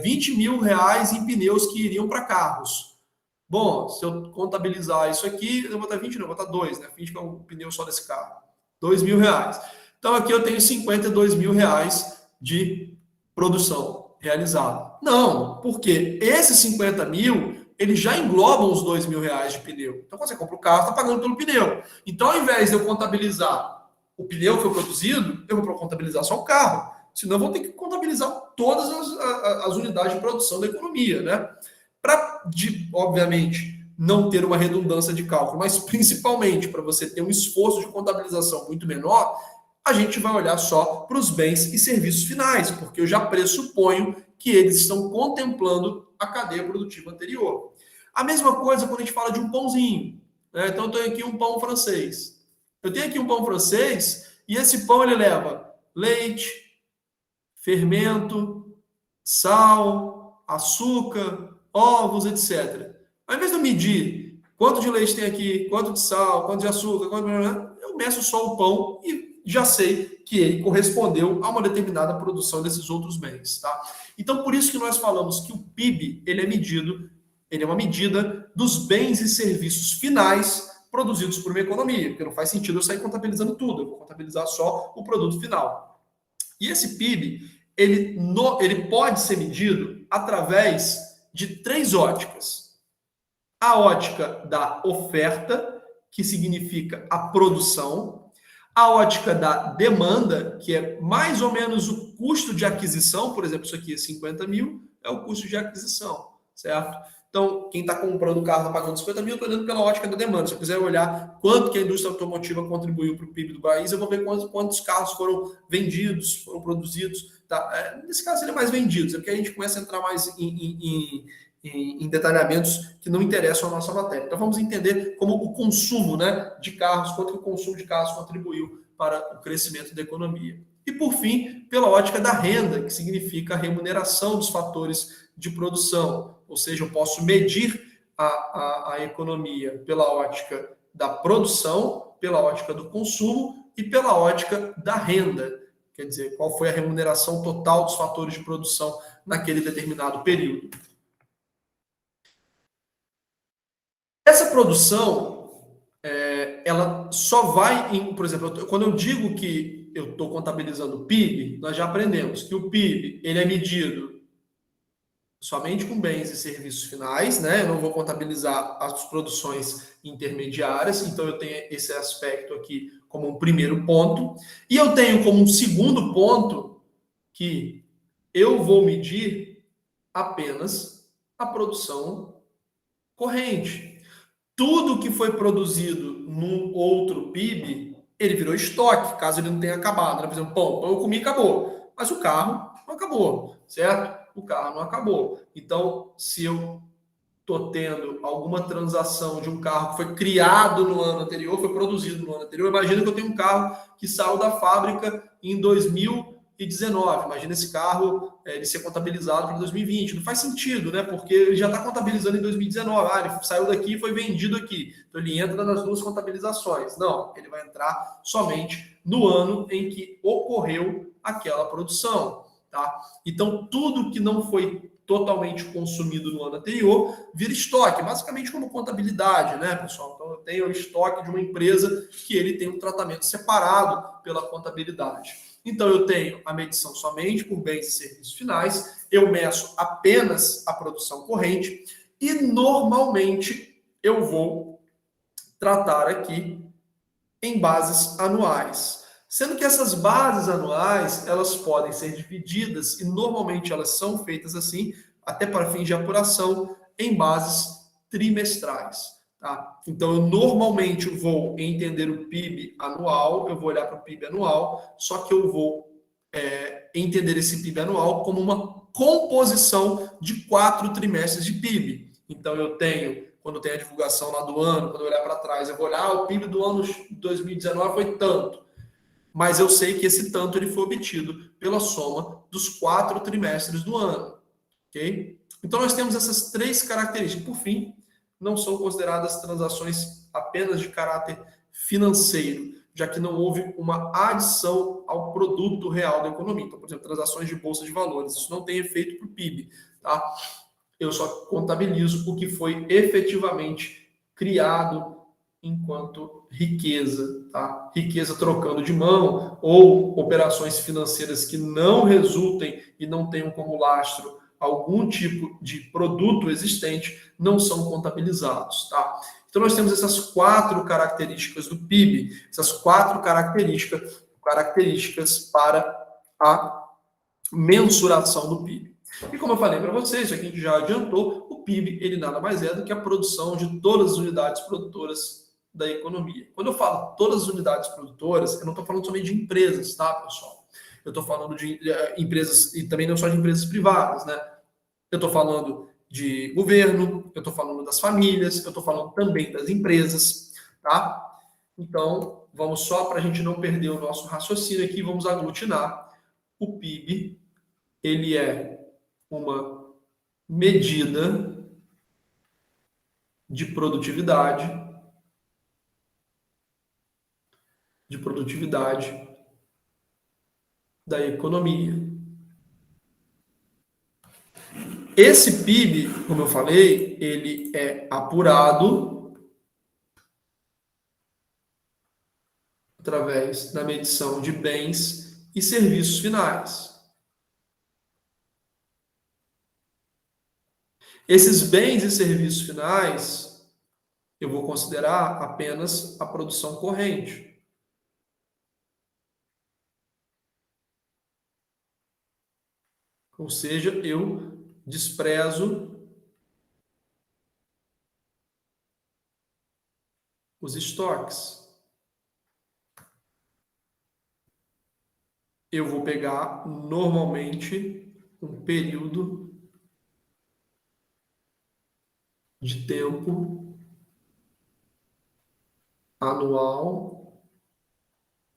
20 mil reais em pneus que iriam para carros. Bom, se eu contabilizar isso aqui, eu vou botar 20, não, vou botar 2, né, 20 que é um pneu só desse carro. 2 mil reais. Então aqui eu tenho 52 mil reais de produção realizada. Não, porque esses 50 mil, eles já englobam os 2 mil reais de pneu. Então, quando você compra o carro, está pagando pelo pneu. Então, ao invés de eu contabilizar o pneu que foi produzido, eu vou contabilizar só o carro. Senão, eu vou ter que contabilizar todas as unidades de produção da economia, né? Para, obviamente, não ter uma redundância de cálculo, mas principalmente para você ter um esforço de contabilização muito menor, a gente vai olhar só para os bens e serviços finais, porque eu já pressuponho que eles estão contemplando a cadeia produtiva anterior. A mesma coisa quando a gente fala de um pãozinho, né? Então, eu tenho aqui um pão francês. Eu tenho aqui um pão francês e esse pão ele leva leite, fermento, sal, açúcar, ovos, etc. Ao invés de eu medir quanto de leite tem aqui, quanto de sal, quanto de açúcar, eu meço só o pão e já sei que ele correspondeu a uma determinada produção desses outros bens, tá? Então, por isso que nós falamos que o PIB, ele é uma medida dos bens e serviços finais produzidos por uma economia, porque não faz sentido eu sair contabilizando tudo, eu vou contabilizar só o produto final. E esse PIB, ele pode ser medido através de 3 óticas. A ótica da oferta, que significa a produção, a ótica da demanda, que é mais ou menos o custo de aquisição, por exemplo, isso aqui é 50 mil, é o custo de aquisição, certo? Então, quem está comprando o carro está pagando 50 mil, eu estou olhando pela ótica da demanda. Se eu quiser olhar quanto que a indústria automotiva contribuiu para o PIB do país, eu vou ver quantos carros foram vendidos, foram produzidos. Tá? Nesse caso, seria mais vendidos, é porque a gente começa a entrar mais em detalhamentos que não interessam a nossa matéria. Então, vamos entender como o consumo, né, de carros, quanto que o consumo de carros contribuiu para o crescimento da economia. E, por fim, pela ótica da renda, que significa a remuneração dos fatores de produção. Ou seja, eu posso medir a economia pela ótica da produção, pela ótica do consumo e pela ótica da renda. Quer dizer, qual foi a remuneração total dos fatores de produção naquele determinado período. Essa produção, ela só vai, por exemplo, quando eu digo que eu estou contabilizando o PIB, nós já aprendemos que o PIB ele é medido somente com bens e serviços finais, né? Eu não vou contabilizar as produções intermediárias, então eu tenho esse aspecto aqui como um primeiro ponto. E eu tenho como um segundo ponto que eu vou medir apenas a produção corrente. Tudo que foi produzido num outro PIB, ele virou estoque, caso ele não tenha acabado. Por exemplo, pão eu comi e acabou. Mas o carro não acabou, certo? O carro não acabou. Então, se eu estou tendo alguma transação de um carro que foi criado no ano anterior, foi produzido no ano anterior, imagina que eu tenho um carro que saiu da fábrica em 2019. Imagina esse carro ele ser contabilizado para 2020. Não faz sentido, né? Porque ele já está contabilizando em 2019. Ele saiu daqui e foi vendido aqui. Então ele entra nas 2 contabilizações. Não, ele vai entrar somente no ano em que ocorreu aquela produção. Tá? Então, tudo que não foi totalmente consumido no ano anterior vira estoque, basicamente como contabilidade, né, pessoal? Então, eu tenho o estoque de uma empresa que ele tem um tratamento separado pela contabilidade. Então, eu tenho a medição somente por bens e serviços finais, eu meço apenas a produção corrente e, normalmente, eu vou tratar aqui em bases anuais. Sendo que essas bases anuais, elas podem ser divididas, e normalmente elas são feitas assim, até para fins de apuração, em bases trimestrais. Tá? Então, eu normalmente vou entender o PIB anual, eu vou olhar para o PIB anual, só que eu vou entender esse PIB anual como uma composição de 4 trimestres de PIB. Então, eu tenho, quando tem a divulgação lá do ano, quando eu olhar para trás, eu vou olhar, o PIB do ano 2019 foi tanto. Mas eu sei que esse tanto ele foi obtido pela soma dos 4 trimestres do ano. Ok? Então, nós temos essas 3 características. Por fim, não são consideradas transações apenas de caráter financeiro, já que não houve uma adição ao produto real da economia. Então, por exemplo, transações de bolsa de valores. Isso não tem efeito para o PIB. Tá? Eu só contabilizo o que foi efetivamente criado enquanto riqueza, tá? Riqueza trocando de mão ou operações financeiras que não resultem e não tenham como lastro algum tipo de produto existente não são contabilizados, tá? Então nós temos essas 4 características do PIB, essas 4 características para a mensuração do PIB. E como eu falei para vocês, isso aqui a gente já adiantou, o PIB ele nada mais é do que a produção de todas as unidades produtoras da economia. Quando eu falo todas as unidades produtoras, eu não estou falando somente de empresas, tá, pessoal? Eu estou falando de empresas, e também não só de empresas privadas, né? Eu estou falando de governo, eu estou falando das famílias, eu estou falando também das empresas, tá? Então, vamos só para a gente não perder o nosso raciocínio aqui, vamos aglutinar. O PIB, ele é uma medida de produtividade da economia. Esse PIB, como eu falei, ele é apurado através da medição de bens e serviços finais. Esses bens e serviços finais, eu vou considerar apenas a produção corrente. Ou seja, eu desprezo os estoques. Eu vou pegar normalmente um período de tempo anual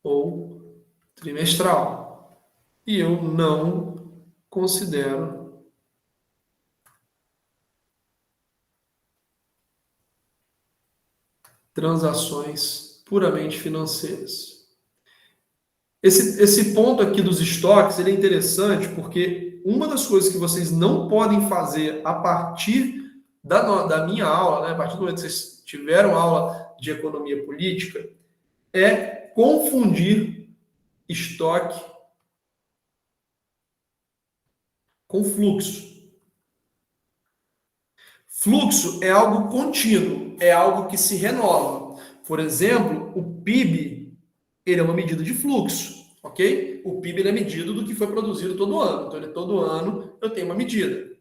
ou trimestral. E eu não considero transações puramente financeiras. Esse ponto aqui dos estoques ele é interessante porque uma das coisas que vocês não podem fazer a partir da minha aula, né, a partir do momento que vocês tiveram aula de economia política, é confundir estoque com fluxo. Fluxo é algo contínuo, é algo que se renova. Por exemplo, o PIB ele é uma medida de fluxo, ok? O PIB ele é medido do que foi produzido todo ano. Então, todo ano eu tenho uma medida.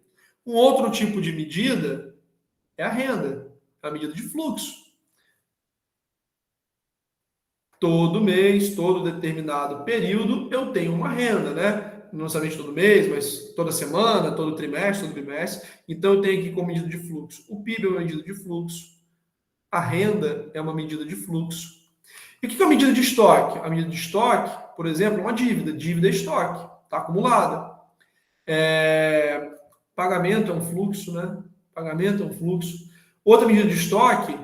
Um outro tipo de medida é a renda, é a medida de fluxo. Todo mês, todo determinado período, eu tenho uma renda, né? Não somente todo mês, mas toda semana, todo trimestre, todo bimestre. Então, eu tenho aqui como medida de fluxo. O PIB é uma medida de fluxo. A renda é uma medida de fluxo. E o que é a medida de estoque? A medida de estoque, por exemplo, é uma dívida. Dívida é estoque, está acumulada. Pagamento é um fluxo, né? Pagamento é um fluxo. Outra medida de estoque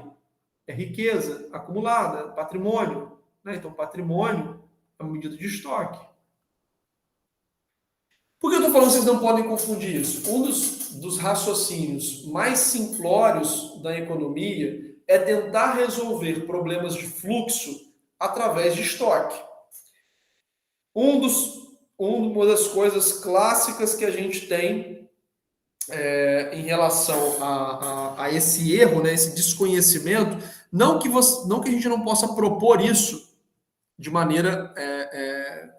é riqueza acumulada, patrimônio. Né? Então, patrimônio é uma medida de estoque. Por que eu estou falando que vocês não podem confundir isso? Um dos raciocínios mais simplórios da economia é tentar resolver problemas de fluxo através de estoque. Uma das coisas clássicas que a gente tem em relação a esse erro, né, esse desconhecimento, não que a gente não possa propor isso de maneira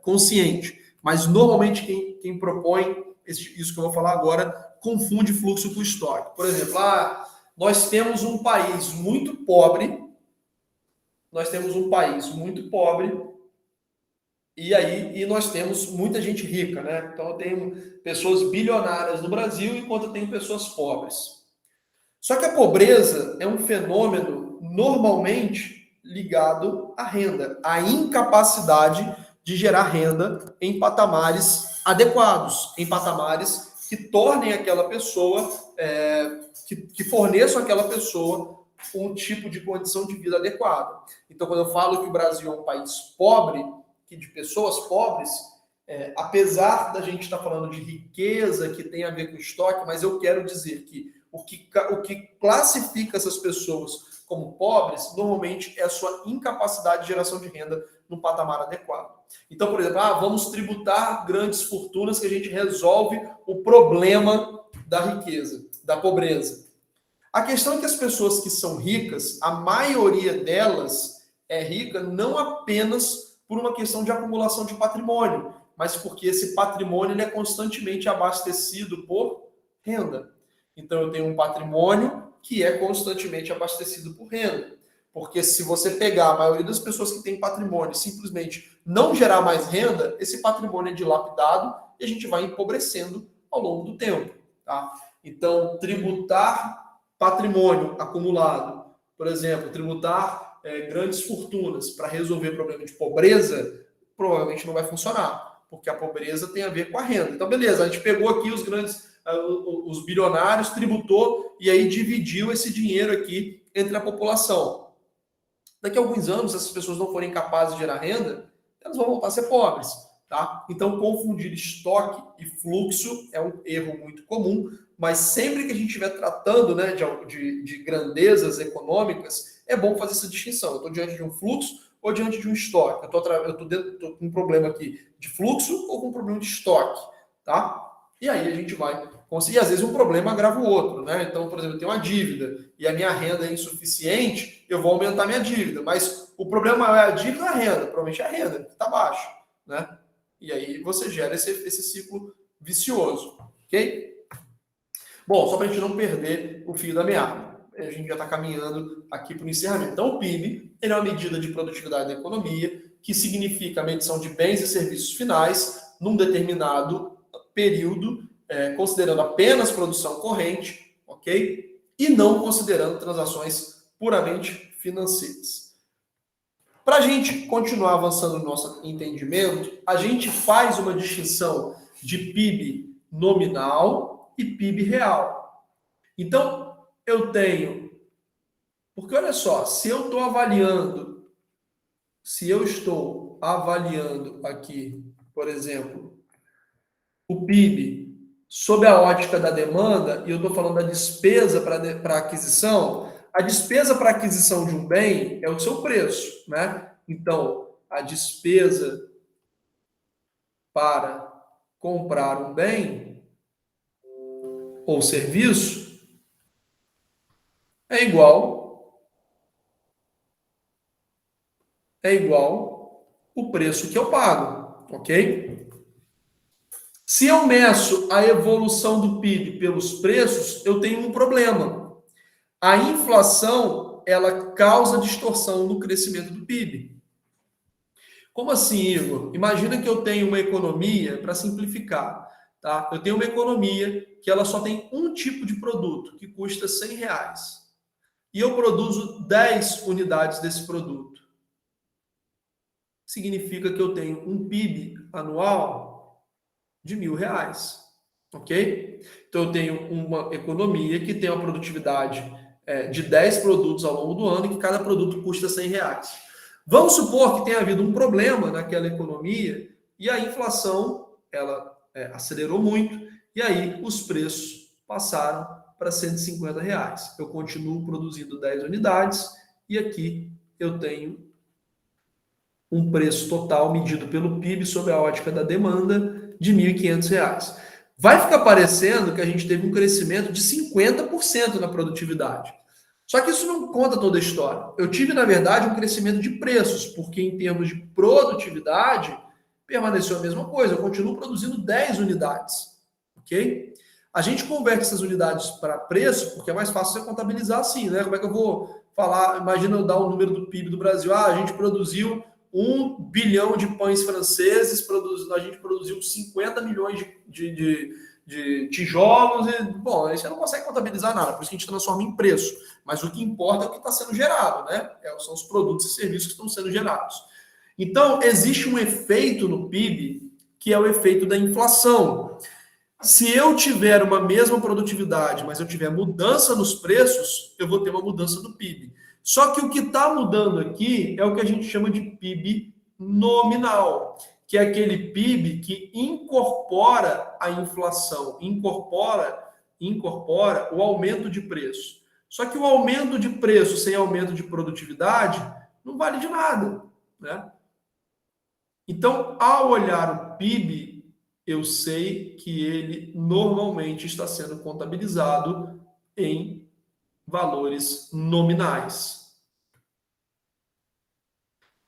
consciente, mas normalmente quem propõe isso que eu vou falar agora confunde fluxo com estoque. Por exemplo, nós temos um país muito pobre, e nós temos muita gente rica, né? Então eu tenho pessoas bilionárias no Brasil enquanto eu tenho pessoas pobres. Só que a pobreza é um fenômeno normalmente ligado à renda, à incapacidade de gerar renda em patamares adequados, em patamares que tornem aquela pessoa, que forneçam àquela pessoa um tipo de condição de vida adequada. Então, quando eu falo que o Brasil é um país pobre, que de pessoas pobres, apesar da gente estar falando de riqueza que tem a ver com estoque, mas eu quero dizer que o que classifica essas pessoas como pobres, normalmente é a sua incapacidade de geração de renda no patamar adequado. Então, por exemplo, vamos tributar grandes fortunas que a gente resolve o problema da riqueza, da pobreza. A questão é que as pessoas que são ricas, a maioria delas é rica não apenas por uma questão de acumulação de patrimônio, mas porque esse patrimônio ele é constantemente abastecido por renda. Então, eu tenho um patrimônio que é constantemente abastecido por renda. Porque se você pegar a maioria das pessoas que têm patrimônio e simplesmente não gerar mais renda, esse patrimônio é dilapidado e a gente vai empobrecendo ao longo do tempo. Tá? Então, tributar patrimônio acumulado, por exemplo, tributar grandes fortunas para resolver problema de pobreza, provavelmente não vai funcionar, porque a pobreza tem a ver com a renda. Então, beleza, a gente pegou aqui os grandes os bilionários, tributou e aí dividiu esse dinheiro aqui entre a população. Daqui a alguns anos, se essas pessoas não forem capazes de gerar renda, elas vão voltar a ser pobres. Tá? Então, confundir estoque e fluxo é um erro muito comum, mas sempre que a gente estiver tratando, né, de grandezas econômicas, é bom fazer essa distinção. Eu estou diante de um fluxo ou diante de um estoque? Eu estou com um problema aqui de fluxo ou com um problema de estoque? Tá? E aí a gente vai conseguir. Às vezes um problema agrava o outro. Né? Então, por exemplo, eu tenho uma dívida e a minha renda é insuficiente, eu vou aumentar minha dívida. Mas o problema maior é a dívida ou a renda? Provavelmente é a renda, que está baixa. Né? E aí você gera esse ciclo vicioso, ok? Bom, só para a gente não perder o fio da meada. A gente já está caminhando aqui para o encerramento. Então, o PIB ele é uma medida de produtividade da economia, que significa a medição de bens e serviços finais num determinado período, considerando apenas produção corrente, ok? E não considerando transações puramente financeiras. Para a gente continuar avançando no nosso entendimento, a gente faz uma distinção de PIB nominal e PIB real. Então, eu tenho... Porque, olha só, se eu estou avaliando aqui, por exemplo, o PIB sob a ótica da demanda, e eu estou falando da despesa para aquisição, a despesa para aquisição de um bem é o seu preço, né? Então, a despesa para comprar um bem ou serviço é igual o preço que eu pago, ok? Se eu meço a evolução do PIB pelos preços, eu tenho um problema. A inflação, ela causa distorção no crescimento do PIB. Como assim, Igor? Imagina que eu tenho uma economia, para simplificar, tá? Eu tenho uma economia que ela só tem um tipo de produto, que custa R$100. E eu produzo 10 unidades desse produto. Significa que eu tenho um PIB anual de R$1.000, ok? Então, eu tenho uma economia que tem uma produtividade de 10 produtos ao longo do ano e que cada produto custa R$100. Vamos supor que tenha havido um problema naquela economia e a inflação ela acelerou muito e aí os preços passaram para R$150. Eu continuo produzindo 10 unidades e aqui eu tenho um preço total medido pelo PIB sob a ótica da demanda de R$1.500. Vai ficar parecendo que a gente teve um crescimento de 50% na produtividade. Só que isso não conta toda a história. Eu tive, na verdade, um crescimento de preços, porque em termos de produtividade, permaneceu a mesma coisa. Eu continuo produzindo 10 unidades, ok? A gente converte essas unidades para preço, porque é mais fácil você contabilizar assim, né? Como é que eu vou falar? Imagina eu dar o número do PIB do Brasil. A gente produziu 1 bilhão de pães franceses, a gente produziu 50 milhões de tijolos, e, bom, aí você não consegue contabilizar nada, por isso que a gente transforma em preço. Mas o que importa é o que está sendo gerado, né? São os produtos e serviços que estão sendo gerados. Então, existe um efeito no PIB, que é o efeito da inflação. Se eu tiver uma mesma produtividade, mas eu tiver mudança nos preços, eu vou ter uma mudança do PIB. Só que o que está mudando aqui é o que a gente chama de PIB nominal, que é aquele PIB que incorpora a inflação, incorpora o aumento de preço. Só que o aumento de preço sem aumento de produtividade não vale de nada, né? Então, ao olhar o PIB, eu sei que ele normalmente está sendo contabilizado em valores nominais.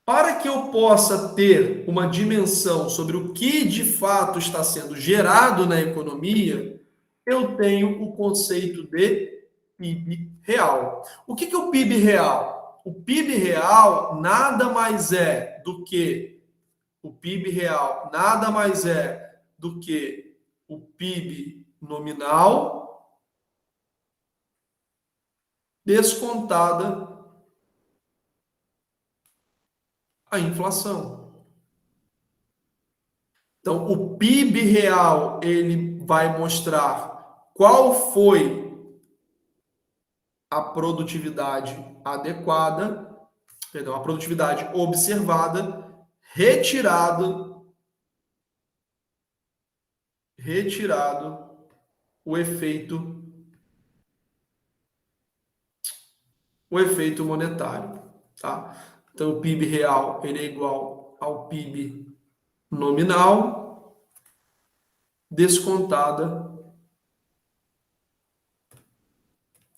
Para que eu possa ter uma dimensão sobre o que de fato está sendo gerado na economia, eu tenho o conceito de PIB real. O que é o PIB real? O PIB real nada mais é do que o PIB nominal descontada a inflação. Então, o PIB real, ele vai mostrar qual foi a produtividade adequada, perdão, a produtividade observada, retirado o efeito monetário, tá? Então, o PIB real ele é igual ao PIB nominal descontada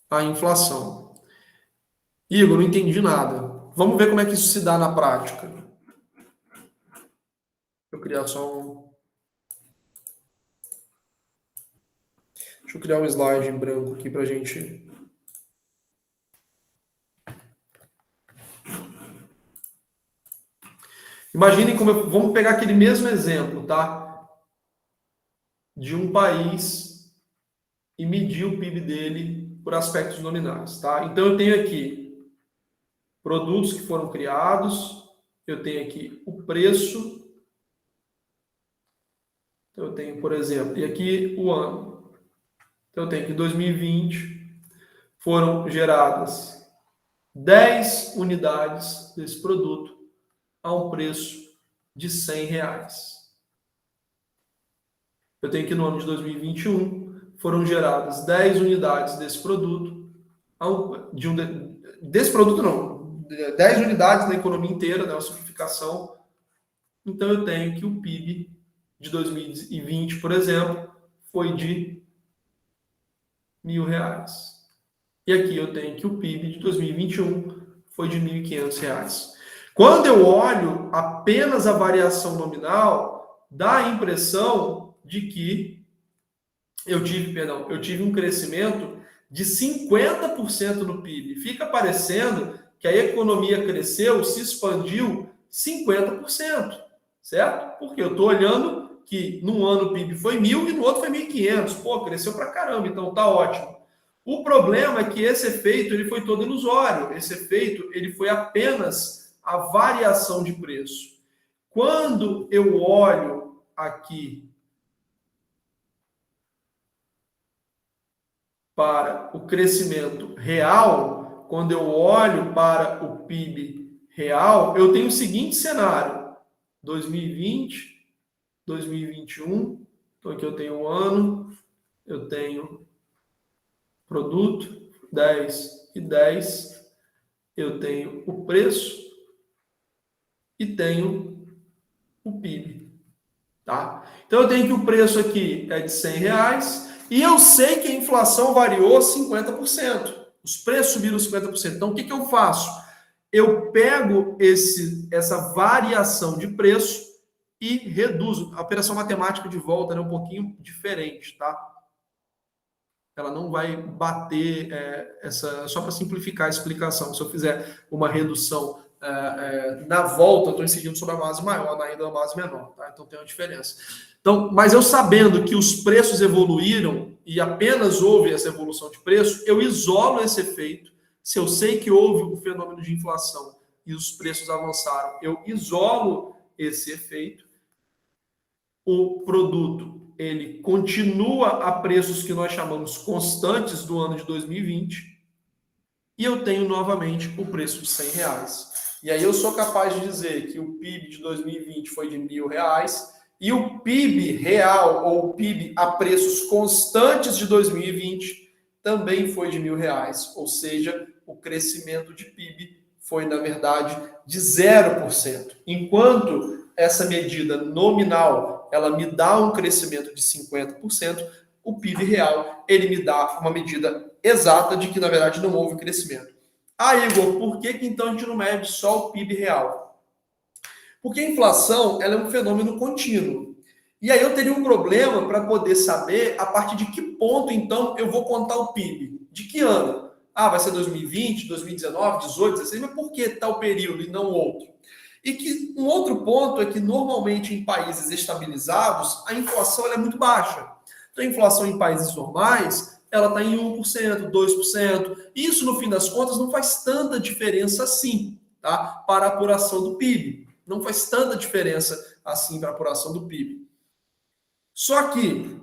a inflação. Igor, não entendi nada. Vamos ver como é que isso se dá na prática. Deixa eu criar só um... Deixa eu criar um slide em branco aqui para a gente... Imaginem como... Vamos pegar aquele mesmo exemplo, tá? De um país e medir o PIB dele por aspectos nominais, tá? Então, eu tenho aqui produtos que foram criados, eu tenho aqui o preço, então eu tenho, por exemplo, e aqui o ano. Então, eu tenho que em 2020 foram geradas 10 unidades desse produto a um preço de R$100. Eu tenho que no ano de 2021 foram geradas 10 unidades desse produto, desse produto não, 10 unidades na economia inteira, né, uma simplificação. Então eu tenho que o PIB de 2020, por exemplo, foi de R$1.000. E aqui eu tenho que o PIB de 2021 foi de R$1.500. Quando eu olho apenas a variação nominal, dá a impressão de que eu tive um crescimento de 50% no PIB. Fica parecendo que a economia cresceu, se expandiu 50%, certo? Porque eu estou olhando que num ano o PIB foi 1.000 e no outro foi 1.500. Pô, cresceu pra caramba, então tá ótimo. O problema é que esse efeito ele foi todo ilusório. Esse efeito ele foi apenas a variação de preço. Quando eu olho aqui para o crescimento real, quando eu olho para o PIB real, eu tenho o seguinte cenário: 2020, 2021, então aqui eu tenho um ano, eu tenho produto, 10 e 10, eu tenho o preço e tenho o PIB, tá? Então eu tenho que o preço aqui é de R$100 e eu sei que a inflação variou 50%. Os preços subiram 50%. Então o que eu faço? Eu pego essa variação de preço e reduzo. A operação matemática de volta é um pouquinho diferente, tá? Ela não vai bater só para simplificar a explicação. Se eu fizer uma redução na volta, eu estou incidindo sobre a base maior, ainda a base menor, tá? Então tem uma diferença. Então, mas eu sabendo que os preços evoluíram e apenas houve essa evolução de preço, eu isolo esse efeito. Se eu sei que houve o fenômeno de inflação e os preços avançaram, eu isolo esse efeito. O produto ele continua a preços que nós chamamos constantes do ano de 2020 e eu tenho novamente o preço de R$100. E aí eu sou capaz de dizer que o PIB de 2020 foi de R$1.000 e o PIB real ou o PIB a preços constantes de 2020 também foi de R$1.000. Ou seja, o crescimento de PIB foi, na verdade, de 0%. Enquanto essa medida nominal ela me dá um crescimento de 50%, o PIB real ele me dá uma medida exata de que, na verdade, não houve crescimento. Ah, Igor, por que então a gente não mede só o PIB real? Porque a inflação ela é um fenômeno contínuo. E aí eu teria um problema para poder saber a partir de que ponto, então, eu vou contar o PIB. De que ano? Ah, vai ser 2020, 2019, 18, 16, mas por que tal período e não outro? E que um outro ponto é que, normalmente, em países estabilizados, a inflação ela é muito baixa. Então, a inflação em países normais, ela está em 1%, 2%. Isso, no fim das contas, não faz tanta diferença assim, tá? Para a apuração do PIB. Não faz tanta diferença assim para a apuração do PIB. Só que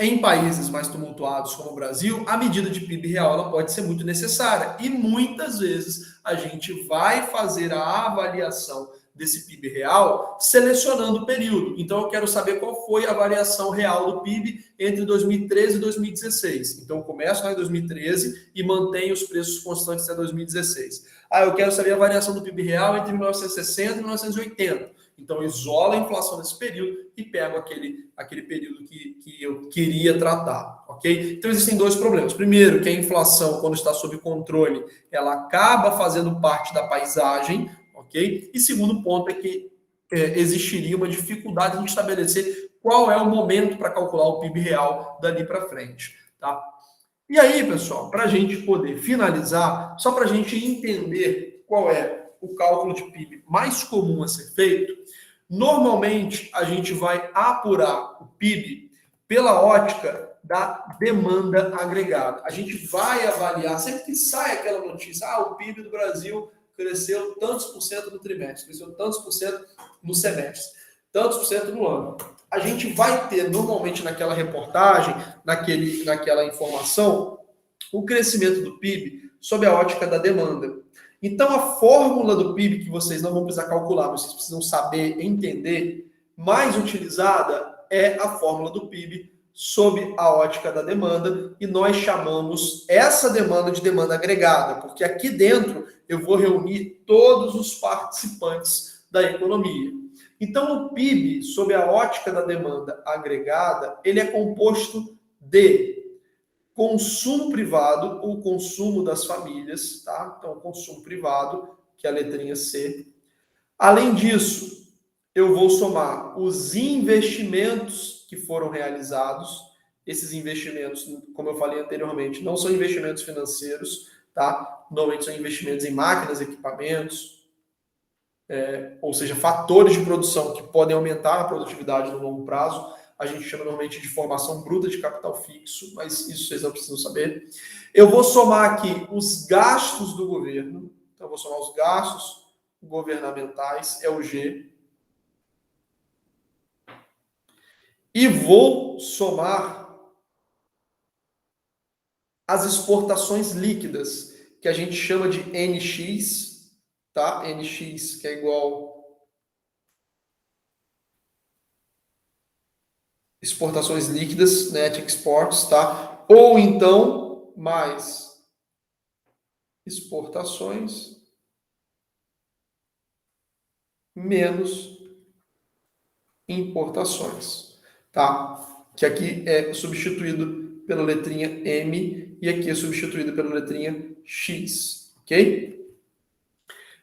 Em países mais tumultuados como o Brasil, a medida de PIB real ela pode ser muito necessária e muitas vezes a gente vai fazer a avaliação desse PIB real selecionando o período. Então eu quero saber qual foi a variação real do PIB entre 2013 e 2016. Então eu começo lá em 2013 e mantenho os preços constantes até 2016. Eu quero saber a variação do PIB real entre 1960 e 1980. Então, isola a inflação nesse período e pego aquele período que eu queria tratar, ok? Então, existem dois problemas. Primeiro, que a inflação, quando está sob controle, ela acaba fazendo parte da paisagem, ok? E segundo ponto é que existiria uma dificuldade em estabelecer qual é o momento para calcular o PIB real dali para frente, tá? E aí, pessoal, para a gente poder finalizar, só para a gente entender qual é o cálculo de PIB mais comum a ser feito, normalmente a gente vai apurar o PIB pela ótica da demanda agregada. A gente vai avaliar, sempre que sai aquela notícia, o PIB do Brasil cresceu tantos por cento no trimestre, cresceu tantos por cento no semestre, tantos por cento no ano. A gente vai ter, normalmente, naquela reportagem, naquela informação, o crescimento do PIB sob a ótica da demanda. Então, a fórmula do PIB, que vocês não vão precisar calcular, vocês precisam saber, entender, mais utilizada é a fórmula do PIB sob a ótica da demanda, e nós chamamos essa demanda de demanda agregada, porque aqui dentro eu vou reunir todos os participantes da economia. Então, o PIB, sob a ótica da demanda agregada, ele é composto de consumo privado, o consumo das famílias, tá? Então, consumo privado, que é a letrinha C. Além disso, eu vou somar os investimentos que foram realizados. Esses investimentos, como eu falei anteriormente, não são investimentos financeiros, tá? Normalmente são investimentos em máquinas, equipamentos, ou seja, fatores de produção que podem aumentar a produtividade no longo prazo. A gente chama normalmente de formação bruta de capital fixo, mas isso vocês não precisam saber. Eu vou somar aqui os gastos do governo. Então, eu vou somar os gastos governamentais, é o G. E vou somar as exportações líquidas, que a gente chama de NX, tá? NX, que é igual exportações líquidas, net exports, tá? Ou então, mais exportações menos importações, tá? Que aqui é substituído pela letrinha M e aqui é substituído pela letrinha X, ok?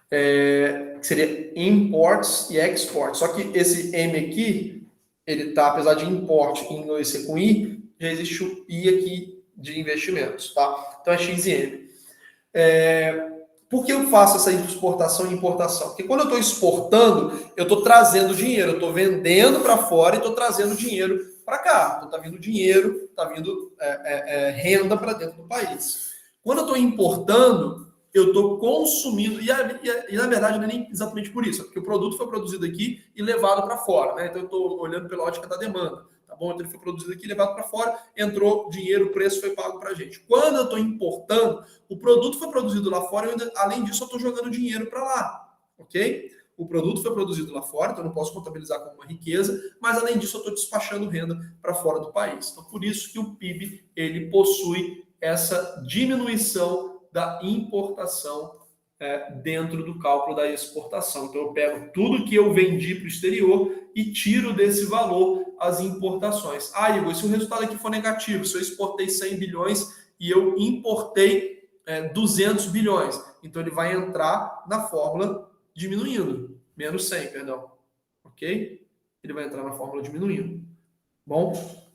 Que seria imports e exports. Só que esse M aqui, ele tá, apesar de import em inglês ser com I, já existe o I aqui de investimentos, tá? Então é X e M. Por que eu faço essa exportação e importação? Porque quando eu estou exportando, eu estou trazendo dinheiro, eu estou vendendo para fora e estou trazendo dinheiro para cá. Então está vindo dinheiro, está vindo renda para dentro do país. Quando eu estou importando, eu estou consumindo, e na verdade não é nem exatamente por isso, é porque o produto foi produzido aqui e levado para fora, né? Então eu estou olhando pela ótica da demanda, tá bom? Então ele foi produzido aqui, levado para fora, entrou dinheiro, o preço foi pago para a gente. Quando eu estou importando, o produto foi produzido lá fora, além disso eu estou jogando dinheiro para lá, ok? O produto foi produzido lá fora, então eu não posso contabilizar como uma riqueza, mas além disso eu estou despachando renda para fora do país. Então por isso que o PIB, ele possui essa diminuição da importação dentro do cálculo da exportação. Então eu pego tudo que eu vendi para o exterior e tiro desse valor as importações. Igor, se o resultado aqui for negativo, se eu exportei 100 bilhões e eu importei 200 bilhões, então ele vai entrar na fórmula diminuindo, menos 100, perdão. Ok? Ele vai entrar na fórmula diminuindo. Bom?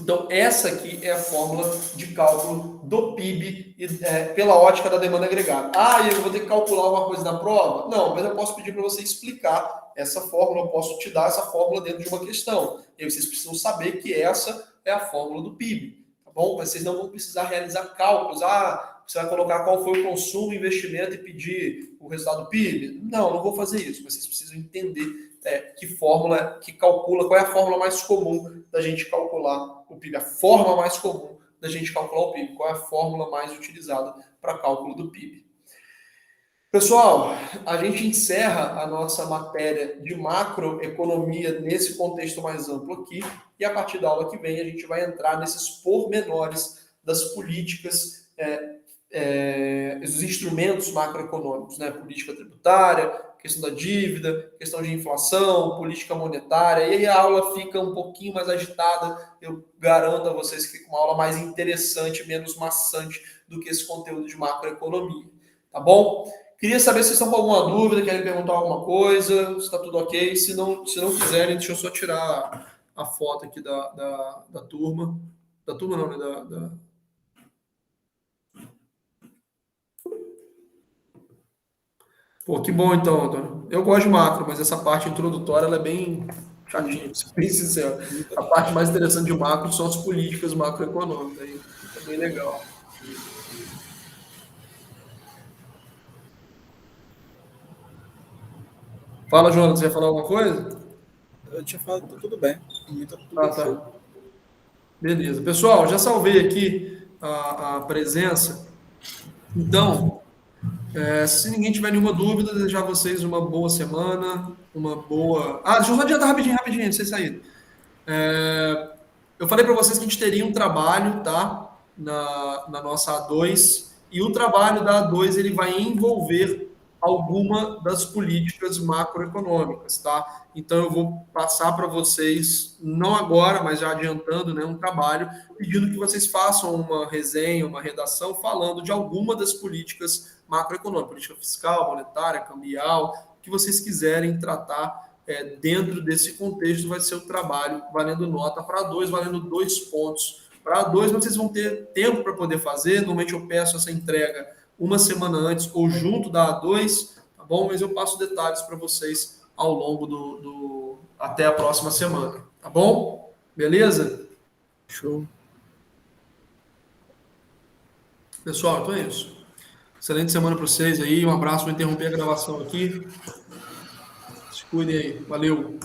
Então, essa aqui é a fórmula de cálculo do PIB pela ótica da demanda agregada. Eu vou ter que calcular alguma coisa na prova? Não, mas eu posso pedir para você explicar essa fórmula, eu posso te dar essa fórmula dentro de uma questão. E aí vocês precisam saber que essa é a fórmula do PIB, tá bom? Mas vocês não vão precisar realizar cálculos. Você vai colocar qual foi o consumo, investimento e pedir o resultado do PIB? Não vou fazer isso, mas vocês precisam entender que fórmula que calcula, qual é a fórmula mais comum da gente calcular o PIB, a forma mais comum da gente calcular o PIB, qual é a fórmula mais utilizada para cálculo do PIB. Pessoal, a gente encerra a nossa matéria de macroeconomia nesse contexto mais amplo aqui, e a partir da aula que vem a gente vai entrar nesses pormenores das políticas, dos instrumentos macroeconômicos, né? Política tributária, questão da dívida, questão de inflação, política monetária, e aí a aula fica um pouquinho mais agitada. Eu garanto a vocês que fica uma aula mais interessante, menos maçante do que esse conteúdo de macroeconomia, tá bom? Queria saber se vocês estão com alguma dúvida, querem perguntar alguma coisa, se está tudo ok. Se não quiserem, deixa eu só tirar a foto aqui da turma. Da turma não, né? Pô, que bom então, Antônio. Eu gosto de macro, mas essa parte introdutória ela é bem chatinha, pra ser bem sincero. A parte mais interessante de macro são as políticas macroeconômicas. Aí é bem legal. Fala, Jonas, você ia falar alguma coisa? Eu tinha falado tudo bem. Tá tudo Tá. show. Beleza. Pessoal, já salvei aqui a presença. Então, se ninguém tiver nenhuma dúvida, desejar a vocês uma boa semana, uma boa... deixa eu só adiantar rapidinho, antes de vocês saírem. Eu falei para vocês que a gente teria um trabalho, tá? Na nossa A2, e o trabalho da A2 ele vai envolver alguma das políticas macroeconômicas, tá? Então eu vou passar para vocês, não agora, mas já adiantando, né, um trabalho pedindo que vocês façam uma resenha, uma redação falando de alguma das políticas macroeconômicas, política fiscal, monetária, cambial, que vocês quiserem tratar dentro desse contexto. Vai ser o trabalho valendo nota para A2, valendo 2 pontos para A2, mas vocês vão ter tempo para poder fazer. Normalmente eu peço essa entrega uma semana antes ou junto da A2, tá bom? Mas eu passo detalhes para vocês ao longo até a próxima semana, tá bom? Beleza? Show. Pessoal, então é isso. Excelente semana para vocês aí. Um abraço, vou interromper a gravação aqui. Se cuidem aí. Valeu.